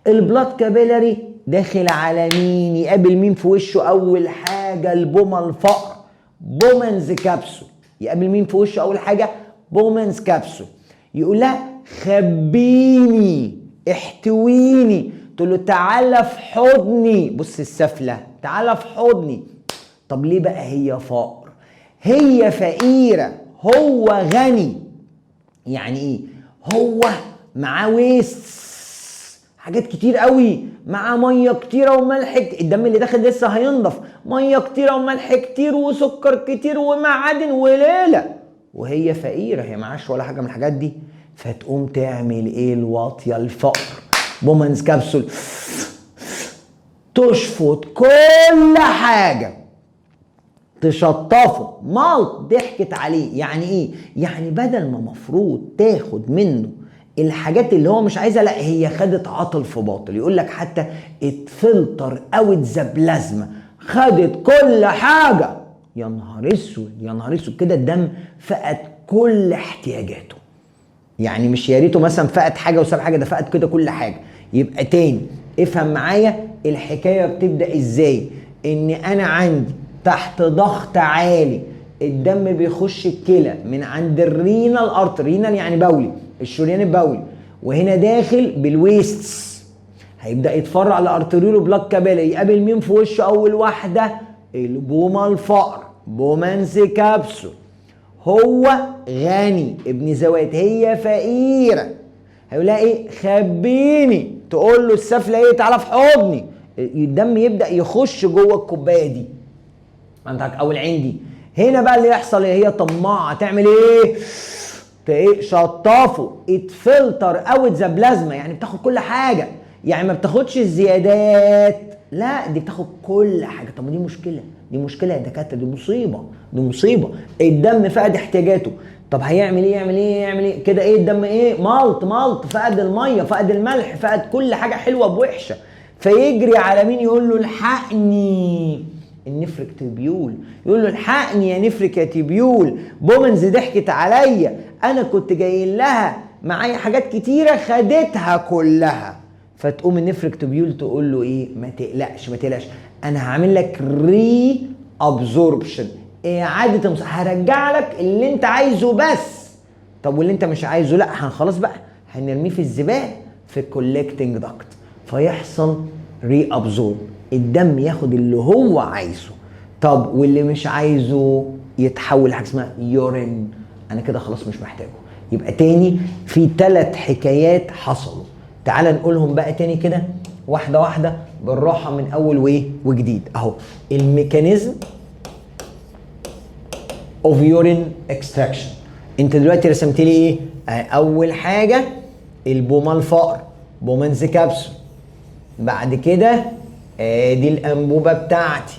البلاد كابيلاري داخل على مين؟ يقابل مين في وشه؟ اول حاجه البومه الفقر، بومنز كابسول. يقابل مين في وشه اول حاجه؟ بومنز كابسول. يقول لها خبيني، احتويني، تقول له تعالى في حضني. بص السفله، تعالى في حضني. طب ليه بقى هي فقر؟ هي فقيره، هو غني. يعني ايه؟ هو معاه ويست، حاجات كتير قوي، معاه ميه كتيره وملح الدم اللي داخل لسه هينضف، ميه كتيره وملح كتير وسكر كتير ومعادن وليله، وهي فقيره، هي معاش ولا حاجه من الحاجات دي. فتقوم تعمل ايه الواطيه الفقر؟ بومنز كابسول تشفط كل حاجه، تشطفه، مالت ضحكت عليه. يعني ايه؟ يعني بدل ما مفروض تاخد منه الحاجات اللي هو مش عايزها، لا هي خدت عطل في باطل. يقول لك حتى اتفلتر اوت ذا بلازما، خدت كل حاجه. يا نهار اسود، يا نهار اسود، كده الدم فقد كل احتياجاته. يعني مش يا ريته مثلا فقد حاجه وساب حاجه، ده فقد كده كل حاجه. يبقى تاني افهم معايا، الحكايه بتبدا ازاي؟ ان انا عندي تحت ضغط عالي الدم بيخش الكلى من عند الرينال ارتري، رينال يعني بولي، الشريان البولي، وهنا داخل بالويستس هيبدا يتفرع لارتريولو بلاك كابيلاري. يقابل مين في وشه اول واحده؟ البومه الفقر، بومنز كابسول. هو غني ابن زوات، هي فقيره. هيقول لها ايه؟ خبيني. تقول له السفله ايه؟ تعالى في حضني. الدم يبدا يخش جوه الكوبايه دي عندك او العين دي. هنا بقى اللي يحصل ايه؟ هي طماعه تعمل ايه؟ ايه؟ شطافه، اتفلتر اوت ذا بلازما، يعني بتاخد كل حاجه، يعني ما بتاخدش الزيادات، لا دي بتاخد كل حاجه. طب دي مشكله، دي مشكله يا دكاتره، دي مصيبه، دي مصيبه. الدم فقد احتياجاته. طب هيعمل ايه؟ يعمل ايه كده؟ ايه الدم؟ ايه؟ ملط، فقد الميه، فقد الملح، فقد كل حاجه حلوه بوحشه. فيجري على مين؟ يقول له الحقني النفرك تبيول. يقول له الحقني يا نفرك يا تبيول، بومنز ضحكت عليا، انا كنت جاي لها معايا حاجات كتيره خدتها كلها. فتقوم النفرك تبيول تقول له ايه؟ ما تقلقش، انا هعمل لك ري ابزوربشن، اعاده هرجع لك اللي انت عايزه بس. طب واللي انت مش عايزه؟ لا خلاص بقى هنرميه في الزباله في الكولكتنج داكت، فيحصل ري ابزورب، الدم ياخد اللي هو عايزه. طب واللي مش عايزه يتحول لحاجه اسمها يورين، انا كده خلاص مش محتاجه. يبقى تاني في 3 حكايات حصلوا. تعال نقولهم بقى تاني كده واحده واحده بالراحه من اول وايه وجديد. اهو الميكانيزم اوف يورين اكستراكشن. انت دلوقتي رسمت لي ايه؟ اول حاجه البومه الفقر، بومنز كابسول. بعد كده ادي الانبوبه بتاعتي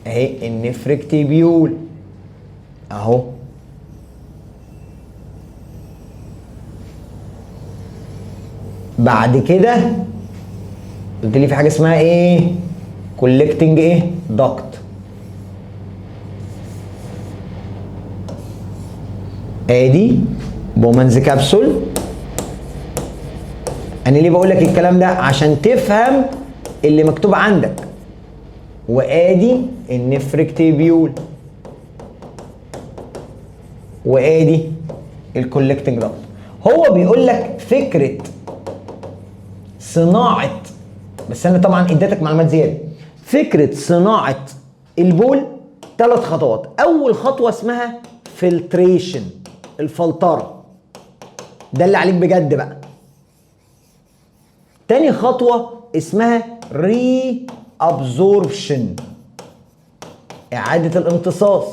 اهي النفرك تبيول اهو. بعد كده قلت لي في حاجه اسمها ايه؟ كولكتنج ايه؟ داكت. ادي بومنز كابسول. انا ليه بقول لك الكلام ده؟ عشان تفهم اللي مكتوب عندك. وادي النفرك تبيول، وادي الكولكتنج داكت. هو بيقول لك فكره صناعه، بس انا طبعا اديتك معلومات زياده. فكره صناعه البول 3 خطوات. اول خطوه اسمها فلتريشن، الفلتره، ده اللي عليك بجد بقى. تاني خطوه اسمها ري ابزوربشن، اعاده الامتصاص.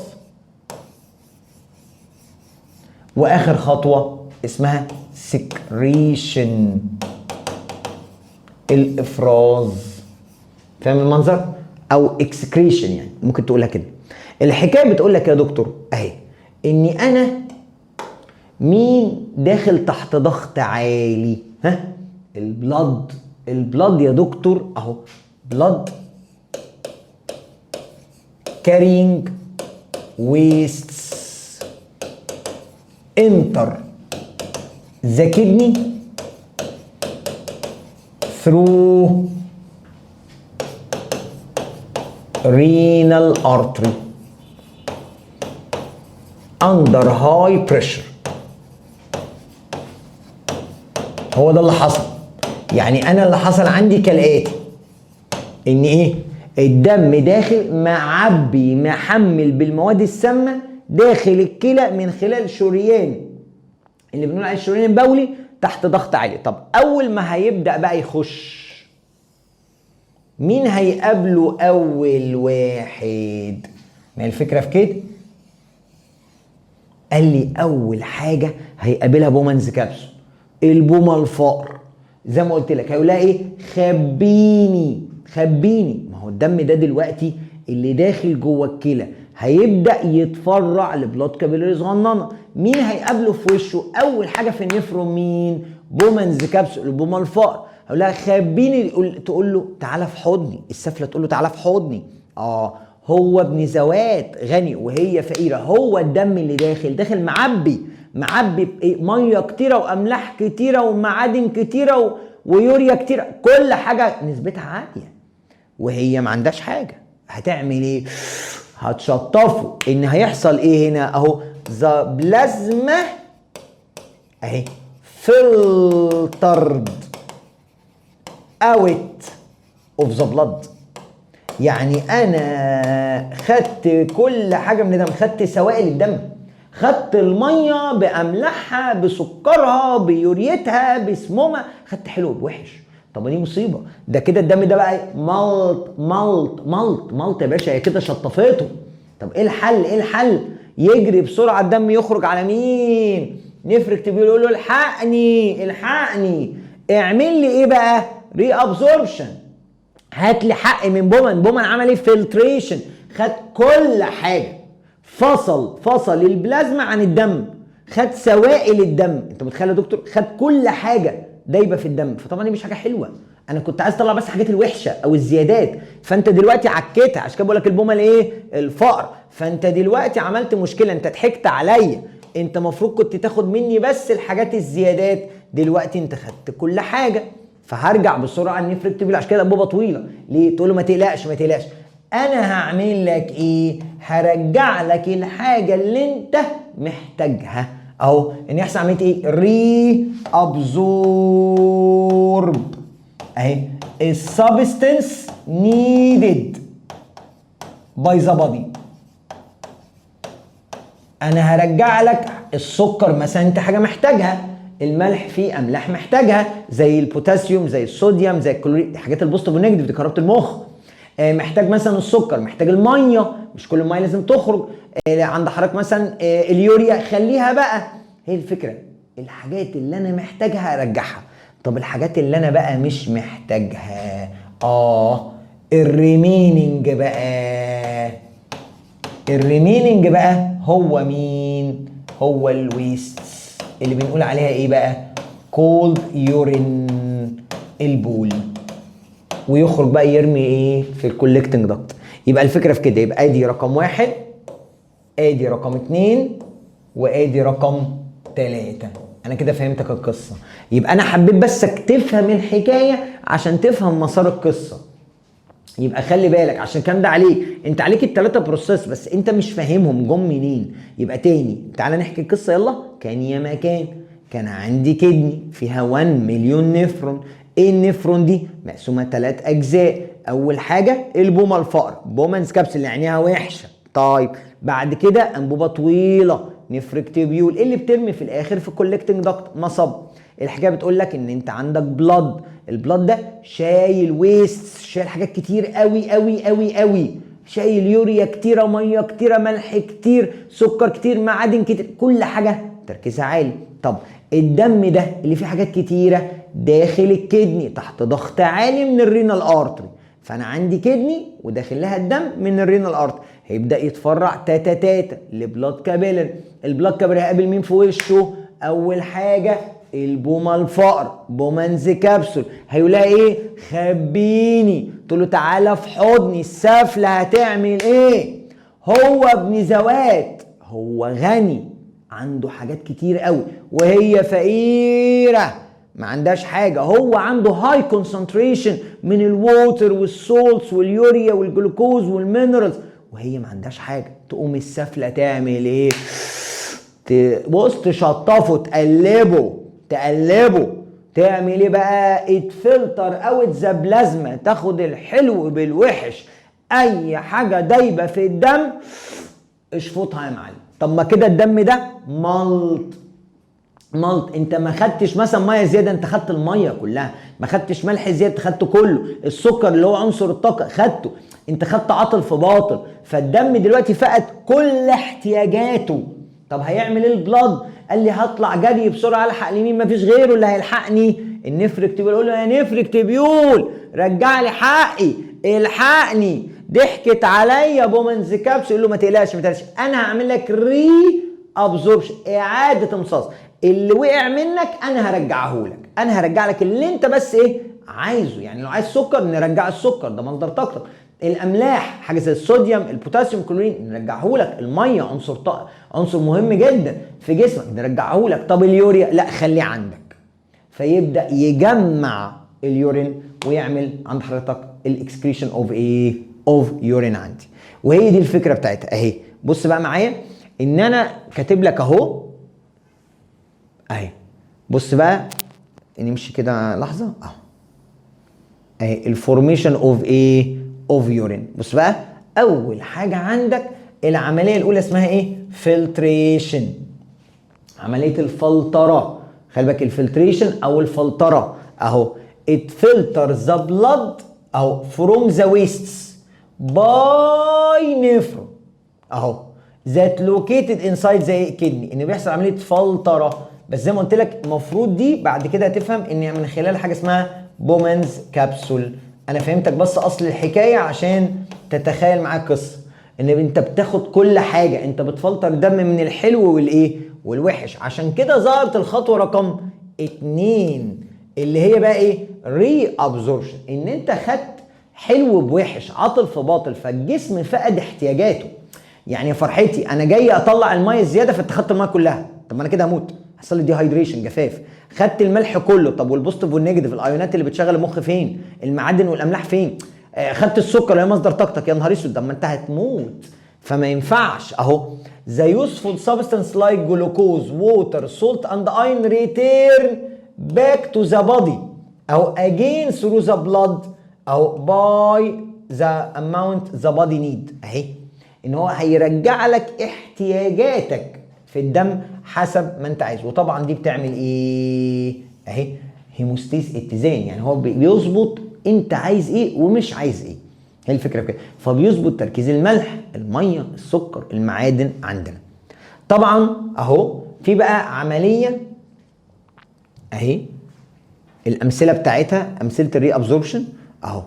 واخر خطوه اسمها سكريشن، الافراز. فاهم المنظر؟ او اكسكريشن يعني ممكن تقولها كده. الحكايه بتقول لك يا دكتور اهي اني انا مين داخل تحت ضغط عالي؟ ها؟ البلد يا دكتور اهو، بلد carrying wastes enter the kidney through renal artery under high pressure. هو ده اللي حصل. يعني انا اللي حصل عندي كالاتي، ان ايه؟ الدم داخل معبي محمل بالمواد السامه داخل الكلى من خلال شريان اللي بنقول عليه الشريان البولي تحت ضغط عالي. طب اول ما هيبدا بقى يخش، مين هيقابله اول واحد؟ ما الفكره في كده؟ قال لي اول حاجه هيقابلها بومنز كابسول، البومه الفقر. زي ما قلت لك هيقول لها ايه؟ خبيني. ما هو الدم ده دلوقتي اللي داخل جوه الكلى هيبدا يتفرع لبلاد كابيلاري صغننه. مين هيقابله في وشه اول حاجه في النفرون؟ مين؟ بومنز كابسول، البومه الفقر. هقول لها خبيني، تقول له تعالى في حضني. السفله تقول له تعالى في حضني. هو ابن زوات غني وهي فقيره. هو الدم اللي داخل معبي بايه؟ ميه كتيره واملاح كتيره ومعادن كتيره ويوريا كتير، كل حاجه نسبتها عاليه وهي ما عندهاش حاجه. هتعمل ايه؟ هتشطفه. ان هيحصل ايه هنا اهو؟ ذا بلازما اهي فلترد اوت اوف ذا بلاد. يعني انا خدت كل حاجه من الدم، خدت سوائل الدم، خدت الميه باملاحها بسكرها بيوريتها بسمومها، خدت حلو بوحش. طب دي مصيبه. ده كده الدم ده بقى ملط ملط ملط ملط يا باشا، هي كده شطفته. طب ايه الحل؟ ايه الحل؟ يجري بسرعه الدم يخرج على مين؟ نفركتيبيول يقول له الحقني الحقني. اعمل لي ايه بقى؟ ري ابزوربشن. هات لي حق من بومان. بومان عمل ايه؟ فلتريشن، خد كل حاجه، فصل البلازما عن الدم، خد سوائل الدم. انت متخيل يا دكتور؟ خد كل حاجه دايبه في الدم. فطبعا دي مش حاجه حلوه، انا كنت عايز اطلع بس الحاجات الوحشه او الزيادات، فانت دلوقتي عكيتها. عشان كده بقول لك البومه ايه؟ الفقر. فانت دلوقتي عملت مشكله، انت ضحكت عليا. انت المفروض كنت تاخد مني بس الحاجات الزيادات، دلوقتي انت خدت كل حاجه. فهرجع بسرعه النفركتيبيول. عشان كده انبوبه طويله. ليه؟ تقول له ما تقلقش ما تقلقش، انا هعمل لك ايه؟ هرجع لك الحاجه اللي انت محتاجها اهو. ان يحصل عمليه ايه؟ ري ابزورب اهي السبستنس نيدد باي ذا بادي. انا هرجع لك السكر مثلا انت حاجه محتاجها، الملح فيه املاح محتاجها زي البوتاسيوم زي الصوديوم زي الكلوريد، حاجات البوزيتيف والنيجاتيف دي كهرباء المخ. محتاج مثلا السكر، محتاج الميه، مش كل الميه لازم تخرج. عند حضرتك مثلا اليوريا خليها بقى. هي الفكره، الحاجات اللي انا محتاجها ارجعها. طب الحاجات اللي انا بقى مش محتاجها الريميننج بقى. الريميننج بقى هو مين؟ هو الويست اللي بنقول عليها ايه بقى؟ كولد يورين، البول. ويخرج بقى يرمي ايه؟ في الكولكتنج دكت. يبقى الفكره في كده، يبقى ادي رقم 1، ادي رقم 2، وادي رقم 3. انا كده فهمتك القصه. يبقى انا حبيت بسك تفهم الحكايه عشان تفهم مسار القصه. يبقى خلي بالك عشان كان ده عليك، انت عليك الثلاثه بروسيس بس انت مش فاهمهم جم منين. يبقى تاني تعالى نحكي القصه يلا. كان يا مكان، كان عندي كدني فيها 1 مليون نفرون. ايه النفرون دي؟ مقسومه 3 اجزاء. اول حاجه البومه الفقر، بومانز كابسول اللي عينيها وحشه. طيب بعد كده انبوبه طويله نفركتيبيول اللي بترمي في الاخر في كولكتنج داكت مصب. الحكايه بتقول لك ان انت عندك بلاد، البلاد ده شايل ويست، شايل حاجات كتير قوي قوي قوي قوي، شايل يوريا كتيره، ميه كتيره، ملح كتير، سكر كتير، معادن كتير، كل حاجه تركيزها عالي. طب الدم ده اللي فيه حاجات كتيره داخل الكدني تحت ضغط عالي من الرينال ارتري. فانا عندي كدني وداخل لها الدم من الرينال ارتري، هيبدا يتفرع تاتا تاتا لبلاد كابيلر. البلاد كابيلر هيقابل مين في وشه؟ اول حاجه البومه الفقر، بومانز كابسول. هيقولها ايه؟ خبيني. تقول له تعالى في حضني. السفله هتعمل ايه؟ هو ابن زوات، هو غني عنده حاجات كتير قوي وهي فقيره ما عندهاش حاجه. هو عنده هاي كونسنتريشن من الووتر والسولتس واليوريا والجلوكوز والمينرالز وهي ما عندهاش حاجه. تقوم السفله تعمل ايه؟ بص تشطفه، تقلبه. تعمل ايه بقى؟ اتفلتر اوت ذا بلازما، تاخد الحلو بالوحش. اي حاجه دايبه في الدم اشفطها يا معلم. طب ما كده الدم ده ملط. انت ما خدتش مثلا ميه زياده، انت خدت الميه كلها. ما خدتش ملح زياده، خدته كله. السكر اللي هو عنصر الطاقه خدته. انت خدت عطل في باطل. فالدم دلوقتي فقد كل احتياجاته. طب هيعمل ايه البلاد؟ قال لي هطلع جري بسرعه الحق لمين؟ مفيش غيره اللي هيلحقني، النفركتيبيول. اقول له يا نفركتيبيول رجع لي حقي، الحقني، ضحكت عليا بومانز كابسول. يقول له ما تقلقش انا هعمل لك ري ابزوربشن، اعاده امتصاص. اللي وقع منك انا هرجعه لك، انا هرجع لك اللي انت بس ايه عايزه. يعني لو عايز سكر نرجع السكر، ده مصدر طاقتك. الاملاح حاجه زي الصوديوم، البوتاسيوم، الكلورين نرجعه لك. الميه عنصر مهم جدا في جسمك نرجعه لك. طب اليوريا لا خليه عندك. فيبدا يجمع اليورين ويعمل عند حضرتك الاكسكريشن اوف ايه؟ اوف يورين عندي. وهي دي الفكره بتاعتها اهي. بص بقى معايا ان انا كاتب لك اهو اهي. بص بقى نمشي كده لحظه اهو اهي الفورميشن اوف ايه؟ اوف يورين. بص بقى اول حاجه عندك العمليه الاولى اسمها ايه؟ فلتريشن. عمليه الفلتره. خلي بالك الفلتريشن او الفلتره اهو. it filters the blood اهو from the wastes by nephron اهو that located inside the kidney. ان بيحصل عمليه فلتره. بس زي ما قلت لك المفروض دي بعد كده هتفهم ان من خلال حاجه اسمها بومانز كابسول. انا فهمتك بس اصل الحكايه عشان تتخيل معاك قصه ان انت بتاخد كل حاجه، انت بتفلتر دم من الحلو والايه والوحش. عشان كده ظهرت الخطوه رقم 2 اللي هي بقى ايه؟ ري ابزوربشن. ان انت خدت حلو بوحش، عاطل في باطل، فالجسم فقد احتياجاته. يعني يا فرحتي انا جاي اطلع الميه الزياده فانت خدت الميه كلها، طب ما انا كده هموت، حصل لي ديهايدريشن جفاف. خدت الملح كله، طب والبوزيتيف والنيجاتيف الايونات اللي بتشغل المخ فين؟ المعادن والاملاح فين؟ خدت السكر اللي هي مصدر طاقتك، يا نهار اسود، طب ما انت هتموت. فما ينفعش اهو. The useful substance like glucose, water, salt and iron return back to the body أو again through the blood أو by the amount the body need. أهي إن هو هيرجع لك احتياجاتك في الدم حسب ما أنت عايز. وطبعا دي بتعمل إيه؟ أهي هيموستيز، اتزان. يعني هو بيظبط أنت عايز إيه ومش عايز إيه. هي الفكره في كده. فبيظبط تركيز الملح، الميه، السكر، المعادن عندنا. طبعا اهو في بقى عمليه اهي الامثله بتاعتها امثله الري ابزوربشن اهو.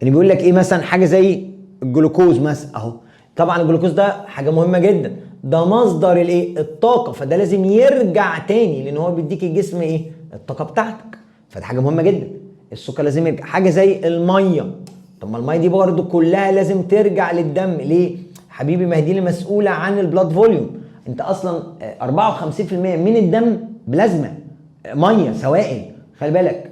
اللي بيقول لك ايه مثلا حاجه زي الجلوكوز مثلا اهو. طبعا الجلوكوز ده حاجه مهمه جدا، ده مصدر الايه؟ الطاقه، فده لازم يرجع تاني لان هو بيديك الجسم ايه؟ الطاقه بتاعتك، فده حاجه مهمه جدا. السكر لازم يرجع. حاجه زي الميه، طب ما الميه دي برضه كلها لازم ترجع للدم. ليه؟ حبيبي ما هي دي اللي مسؤوله عن البلاد فوليوم. انت اصلا 54% من الدم بلازما، ميه سوائل، خلي بالك،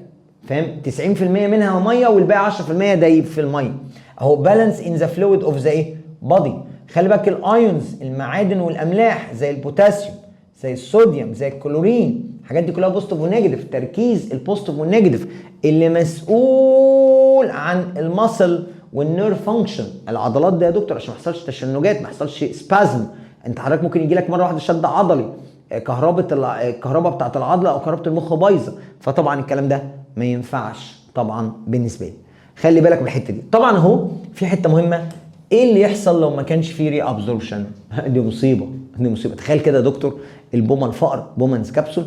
فاهم؟ 90% منها ميه والباقي 10% دايب في الميه اهو. بالانس ان ذا فلويد اوف ذا ايه؟ بادي. خلي بالك الايونز، المعادن والاملاح زي البوتاسيوم، زي الصوديوم، زي الكلورين، الحاجات دي كلها بوزيتيف ونيجاتيف. تركيز البوزيتيف والنيجاتيف اللي مسؤول عن المسل والنيرف فانكشن. العضلات ده يا دكتور عشان ما يحصلش تشنجات، ما يحصلش سبازم. انت حضرتك ممكن يجي لك مره واحده شد عضلي، الكهرباء بتاعت العضله او كهرباء المخ بايظه، فطبعا الكلام ده ما ينفعش طبعا بالنسبه لي. خلي بالك من الحته دي. طبعا اهو في حته مهمه، ايه اللي يحصل لو ما كانش فيه ري ابزوربشن؟ دي مصيبه، دي مصيبه. تخيل كده يا دكتور البومه الفقر بومانز كابسول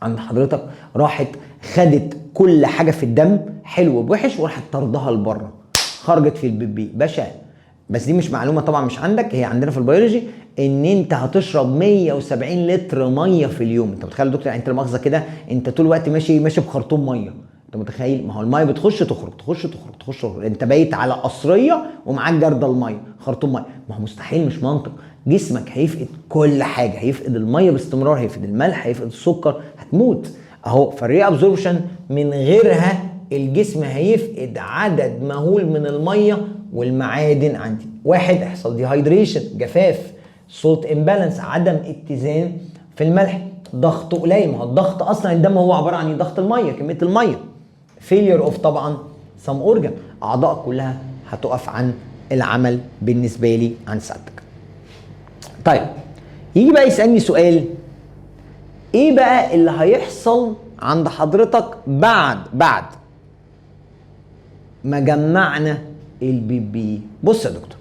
عند حضرتك راحت خدت كل حاجه في الدم حلو بوحش وراحت طردها لبره، خرجت في البيبي باشا. بس دي مش معلومه طبعا مش عندك، هي عندنا في البيولوجي ان انت هتشرب 170 لتر ميه في اليوم. انت متخيل يا دكتور؟ يعني انت المؤاخذه كده انت طول الوقت ماشي بخرطوم ميه. انت متخيل؟ ما هو الميه بتخش تخرج تخش تخرج تخش تخرج. انت بايت على قصريه ومعاك جرده الميه، خرطوم ميه. ما هو مستحيل، مش منطق. جسمك هيفقد كل حاجه، هيفقد الميه باستمرار، هيفقد الملح، هيفقد السكر، هتموت اهو. فالري ابزوربشن من غيرها الجسم هيفقد عدد مهول من الميه والمعادن عندي. واحد، يحصل ديهايدريشن، جفاف، سولت امبالانس، عدم اتزان في الملح، ضغط قليل. ما هو الضغط اصلا الدم هو عباره عن ضغط الميه، كميه الميه. فيلير اوف طبعا سم اورجان، اعضاء كلها هتقف عن العمل بالنسبه لي عن سعادتك. طيب يجي بقى يسالني سؤال، ايه بقى اللي هيحصل عند حضرتك بعد ما جمعنا البيبي؟ بص يا دكتور،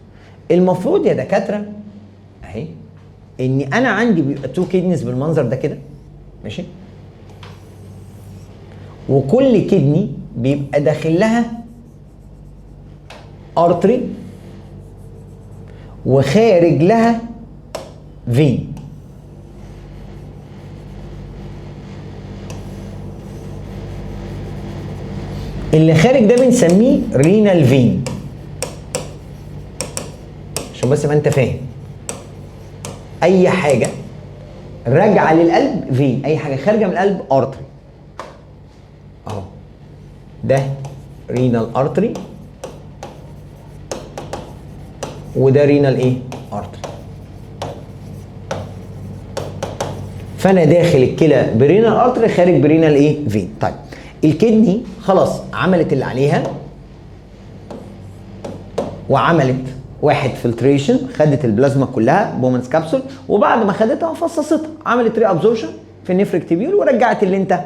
المفروض يا دكاتره اهي اني انا عندي بيبقى 2 كيدنيز بالمنظر ده كده، ماشي؟ وكل كدني بيبقى داخل لها ارتري وخارج لها فين. اللي خارج ده بنسميه رينال فين، عشان بس ما انت فاهم. اي حاجه راجعه للقلب فين، اي حاجه خارجه من القلب ارتري. ده رينال ارتري وده رينال ايه ارتري. فانا داخل الكلى برينال ارتري، خارج برينال ايه فين. طيب الكدني خلاص عملت اللي عليها وعملت واحد فلتريشن، خدت البلازما كلها بومنز كابسول، وبعد ما خدتها فصصتها عملت ري ابزوربشن في النفريك تيبيول ورجعت اللي انت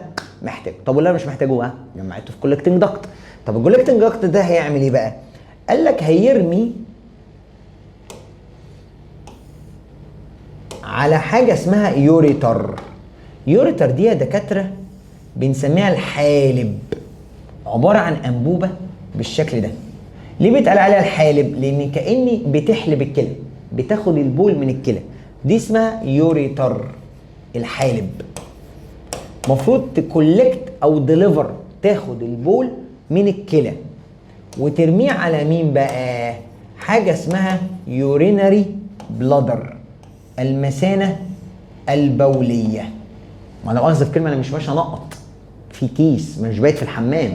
محتاجه. طب واللي انا مش محتاجه بقى جمعته في كولكتنج داكت. طب الكولكتنج داكت ده هيعمل ايه بقى؟ قال لك هيرمي على حاجه اسمها يوريتر. يوريتر دي يا دكاتره بنسميها الحالب، عباره عن انبوبه بالشكل ده. ليه بيتقال عليها الحالب؟ لان كاني بتحلب الكلى، بتاخد البول من الكلى، دي اسمها يوريتر الحالب. مفروض تكولكت او ديليفر، تاخد البول من الكلى وترميه على مين بقى؟ حاجه اسمها يورينري بلادر، المثانه البوليه. ما انا مؤاخذه في كلمه، انا مش ماشي انقط في كيس، مش بايت في الحمام.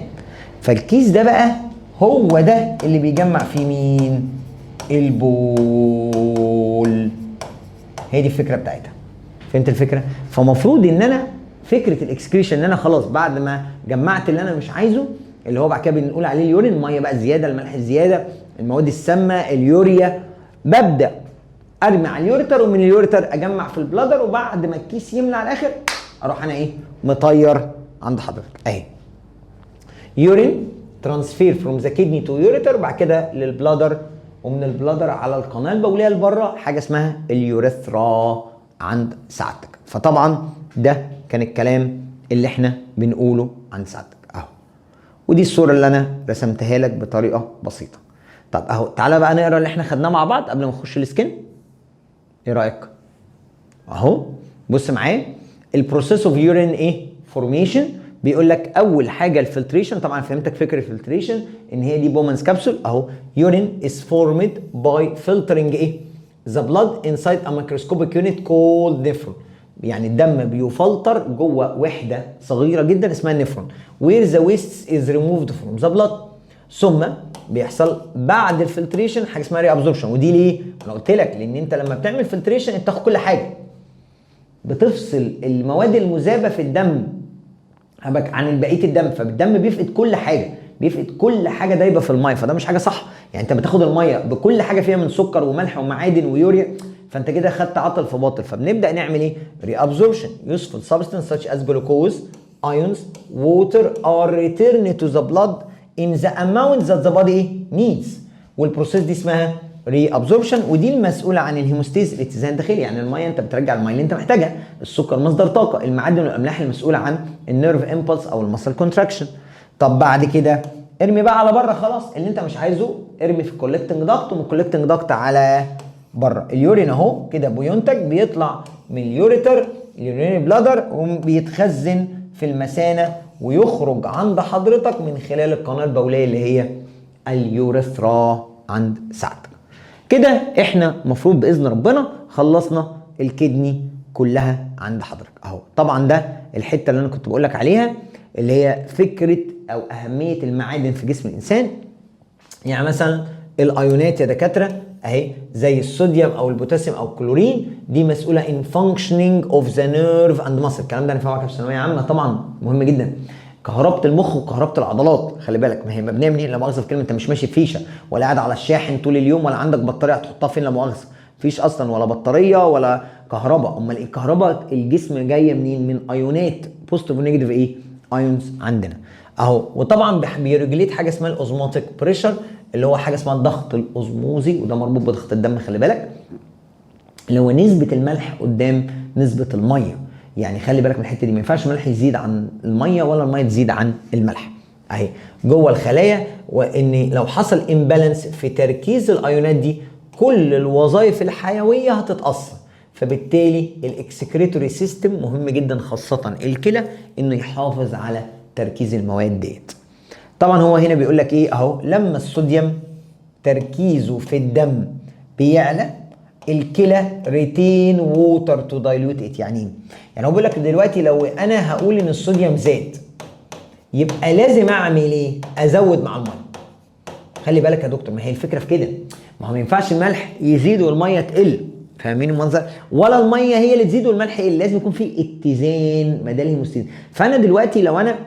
فالكيس ده بقى هو ده اللي بيجمع فيه مين؟ البول. هي دي الفكره بتاعتها. فهمت الفكره؟ فمفروض ان انا فكره الاكسكريشن ان انا خلاص بعد ما جمعت اللي انا مش عايزه، اللي هو بعد كده بنقول عليه اليورين، الميه بقى الزياده، الملح الزياده، المواد السامه، اليوريا، ببدا ارمي على اليوريتر، ومن اليوريتر اجمع في البلادر، وبعد ما الكيس يملى على الاخر اروح انا ايه؟ مطير عند حضرتك اهي. يورين ترانسفير فروم ذا كيدني تو يوريتر، بعد كده للبلادر، ومن البلادر على القناه البوليه لبره حاجه اسمها اليوريثرا عند سعادتك. فطبعا ده كان الكلام اللي احنا بنقوله عند سعادتك اهو. ودي الصوره اللي انا رسمتها لك بطريقه بسيطه. طب اهو تعالى بقى نقرا اللي احنا خدناه مع بعض قبل ما نخش السكن. ايه رايك؟ اهو بص معايا. البروسيس اوف يورين ايه؟ فورميشن. بيقول لك اول حاجه الفلتريشن. طبعا فهمتك فكره الفلتريشن ان هي دي بومنز كابسول اهو. يورين از فورمد باي فلترنج ايه؟ ذا بلاد انسايد ا مايكروسكوبيك يونت كولد نيفرون. يعني الدم بيفلتر جوه وحده صغيره جدا اسمها النفرون. وير ذا ويست از ريموفد فروم ذا بلاد. ثم بيحصل بعد الفلتريشن حاجه اسمها ري ابزوربشن. ودي ليه؟ انا قلت لك لان انت لما بتعمل فلتريشن انت بتاخد كل حاجه، بتفصل المواد المذابه في الدم عن بقيه الدم، فالدم بيفقد كل حاجه، بيفقد كل حاجه دايبه في الميه، فده مش حاجه صح. يعني انت بتاخد الميه بكل حاجه فيها من سكر وملح ومعادن ويوريا، فانت كده خدت عطل في باطل. فبنبدا نعمل ايه؟ ري ابزوربشن. يوسفول سبستانس such as glucose, ions, water are returned to the blood in the amount that the body needs. والبروسيس دي اسمها ري ابزوربشن، ودي المسؤوله عن الهيموستيز، الاتزان الداخلي. يعني الميه انت بترجع الميه اللي انت محتاجها، السكر مصدر طاقه، المعادن والاملاح المسؤوله عن النيرف امبلس او المسل كونتراكشن. طب بعد كده ارمي بقى على بره، خلاص اللي انت مش عايزه ارمي في الكولكتنج داكت، ومن الكولكتنج داكت على بره. اليورين اهو كده بينتج، بيطلع من اليوريتر اليورين بلادر، وبيتخزن في المثانه ويخرج عند حضرتك من خلال القناه البوليه اللي هي اليوريثرا عند سعادتك. كده احنا مفروض باذن ربنا خلصنا الكدني كلها عند حضرتك اهو. طبعا ده الحته اللي انا كنت بقول لك عليها، اللي هي فكره او اهميه المعادن في جسم الانسان. يعني مثلا الايونات يا دكاتره اهي، زي الصوديوم او البوتاسيوم او الكلورين، دي مسؤوله ان فانكشنينج اوف ذا نيرف اند ماسل. الكلام ده انا فاهمه في ثانويه عامه طبعا، مهم جدا. كهربة المخ وكهربة العضلات، خلي بالك، ما هي مبنيه منين؟ لا مؤاخذه في كلمه، انت مش ماشي بفيشه ولا قاعد على الشاحن طول اليوم ولا عندك بطاريه هتحطها فين، لا مؤاخذه مفيش اصلا ولا بطاريه ولا كهرباء. امال الكهرباء الجسم جايه منين؟ من ايونات بوزيتيف ونيجاتيف ايه؟ ايونز عندنا اهو. وطبعا بيرجليت حاجه اسمها الاوزموتيك بريشر، اللي هو حاجه اسمها الضغط الاوزموزي، وده مربوط بضغط الدم، خلي بالك، اللي هو نسبه الملح قدام نسبه الميه. يعني خلي بالك من الحته دي، ما ينفعش الملح يزيد عن الميه ولا الميه تزيد عن الملح اهي جوه الخلايا. وان لو حصل امبالانس في تركيز الايونات دي، كل الوظائف الحيويه هتتاثر. فبالتالي الاكسكريتوري سيستم مهم جدا، خاصه الكلى، انه يحافظ على تركيز المواد ديت. طبعا هو هنا بيقول لك ايه اهو، لما الصوديوم تركيزه في الدم بيعلى، الكلى ريتين ووتر تو دايلوت ات. يعني ايه؟ يعني هو بيقول لك دلوقتي لو انا هقول ان الصوديوم زاد، يبقى لازم اعمل ايه؟ ازود مع الميه. خلي بالك يا دكتور، ما هي الفكره في كده، ما هو ما ينفعش الملح يزيد والميه تقل، فاهمين المنظر؟ ولا الميه هي اللي تزيد والملح يقل، لازم يكون في اتزان ما دام مستديم. فانا دلوقتي لو انا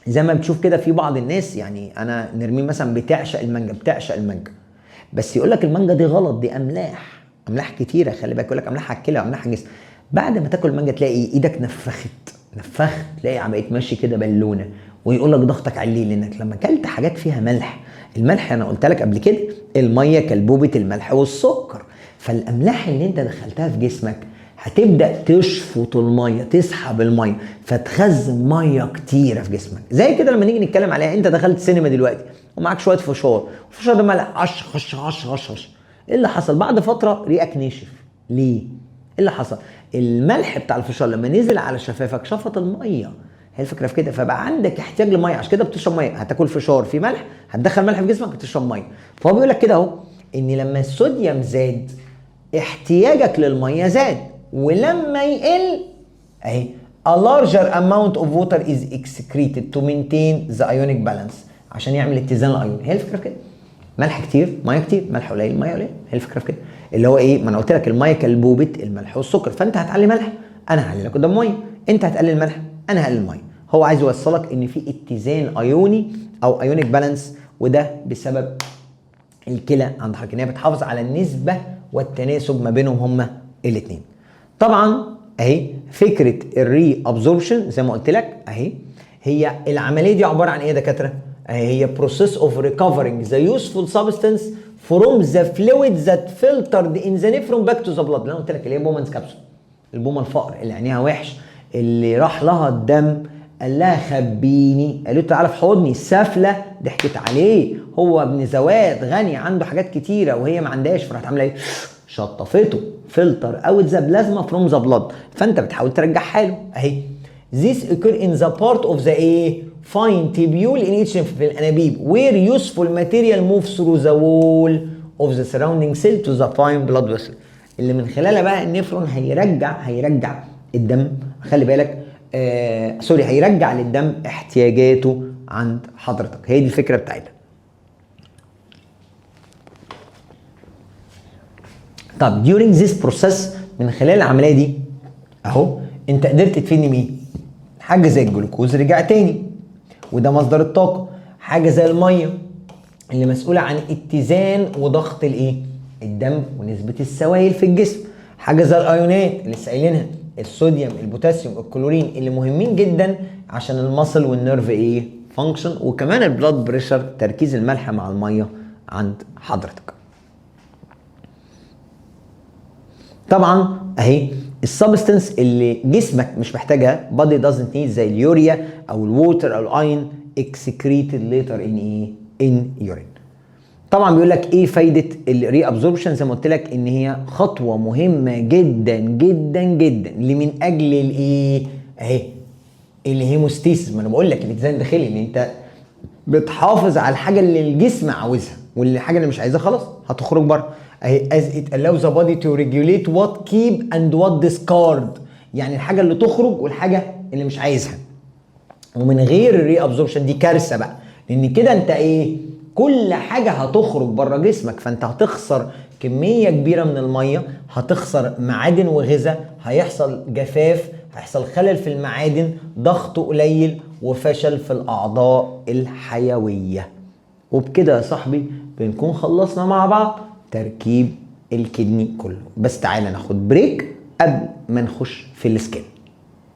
زي ما بتشوف كده في بعض الناس، يعني انا نرمين مثلا بتعشق المانجا، بس يقول لك المانجا دي غلط، دي املاح كتيره، خلي بالك، يقول لك املاح على الكلى واملاح على الجسم. بعد ما تاكل المانجا تلاقي ايدك نفخت، تلاقي بقيت ماشي كده بالونه، ويقول لك ضغطك عليه لانك لما اكلت حاجات فيها ملح. الملح انا قلت لك قبل كده الميه كلبوبه الملح والسكر، فالاملاح اللي انت دخلتها في جسمك هتبدا تشفط الميه، تسحب الميه، فتخزن ميه كتيره في جسمك. زي كده لما نيجي نتكلم عليها، انت دخلت سينما دلوقتي ومعاك شويه فشار، الفشار ده ملح، هش. ايه اللي حصل؟ بعد فتره ريقك نشف. ليه؟ ايه اللي حصل؟ الملح بتاع الفشار لما نزل على شفافك شفط الميه. هي الفكره في كده، فبقى عندك احتياج لميه، عشان كده بتشرب ميه. هتاكل فشار في ملح، هتدخل ملح في جسمك، بتشرب ميه. فهو بيقول لك كده اهو، ان لما الصوديوم زاد احتياجك للميه زاد، ولما يقل اهي a larger amount of water is excreted to maintain the ionic balance، عشان يعمل اتزان الايون. هي الفكره في كده، ملح كتير ميه كتير، ملح قليل ميه قليل. هي الفكره في كده، اللي هو ايه؟ ما انا قلت لك الميه كلبوبه الملح والسكر، فانت هتعلي ملح انا هعلي لك قدام ميه، انت هتقلل ملح انا هقلل ميه. هو عايز يوصلك ان في اتزان ايوني او ايونيك بالانس، وده بسبب الكلى عند حضرتك ان هي بتحافظ على النسبه والتناسب ما بينهم هما الاثنين. طبعا اهي فكره الري ابزوربشن زي ما قلت لك اهي، هي العمليه دي عباره عن ايه يا دكاتره؟ هي process of recovering the useful substance from the fluid that filtered in the nephron back to the blood. اللي انا قلت لك اللي هي بومانز كابسول، البومه الفقر اللي عينيها وحش، اللي راح لها الدم قال لها خبيني، قالت له تعالى في حضني، السافله ضحكت عليه، هو ابن زواد غني عنده حاجات كتيره وهي ما عندهاش، فراحت عامله ايه؟ شطفته، فلتر اوت ذا بلازما فروم ذا بلاد، فانت بتحاول ترجعها له اهي. This occur in the part of the ايه؟ fine tubule in each في الانابيب where useful material moves through the wall of the surrounding cell to the fine blood vessel، اللي من خلالها بقى النفرون هيرجع الدم، خلي بالك هيرجع للدم احتياجاته عند حضرتك. هي دي الفكره بتاعتها. طب during this process، من خلال العمليه دي اهو انت قدرت تفيدني مين؟ حاجه زي الجلوكوز رجع تاني، وده مصدر الطاقه. حاجه زي الميه اللي مسؤوله عن اتزان وضغط الايه؟ الدم ونسبه السوائل في الجسم. حاجه زي الايونات اللي لسه قايلينها، الصوديوم، البوتاسيوم، الكلورين، اللي مهمين جدا عشان المصل والنيرف ايه؟ فانكشن. وكمان البلاد بريشر، تركيز الملح مع الميه عند حضرتك. طبعا اهي السبستنس اللي جسمك مش محتاجها body doesn't need، زي اليوريا او الووتر او الاين excreted later in ايه؟ in urine. طبعا بيقول لك ايه فايده الري ابزوربشن؟ زي ما قلت لك ان هي خطوه مهمه جدا جدا جدا اللي من اجل الايه؟ اهي الهيموستاسيس. ما انا بقول لك الاتزان الداخلي، ان انت بتحافظ على الحاجه اللي الجسم عاوزها، والحاجه اللي مش عايزها خلاص هتخرج بره اهي. as it allows the body to regulate what keep and what discard، يعني الحاجه اللي تخرج والحاجه اللي مش عايزها. ومن غير الري ابزوربشن دي كارثه بقى، لان كده انت ايه؟ كل حاجه هتخرج بره جسمك، فانت هتخسر كميه كبيره من الميه، هتخسر معادن وغذاء، هيحصل جفاف، هيحصل خلل في المعادن، ضغط قليل، وفشل في الاعضاء الحيويه. وبكده يا صاحبي بنكون خلصنا مع بعض تركيب الكدني كله. بس تعالى ناخد بريك قبل ما نخش في السكين.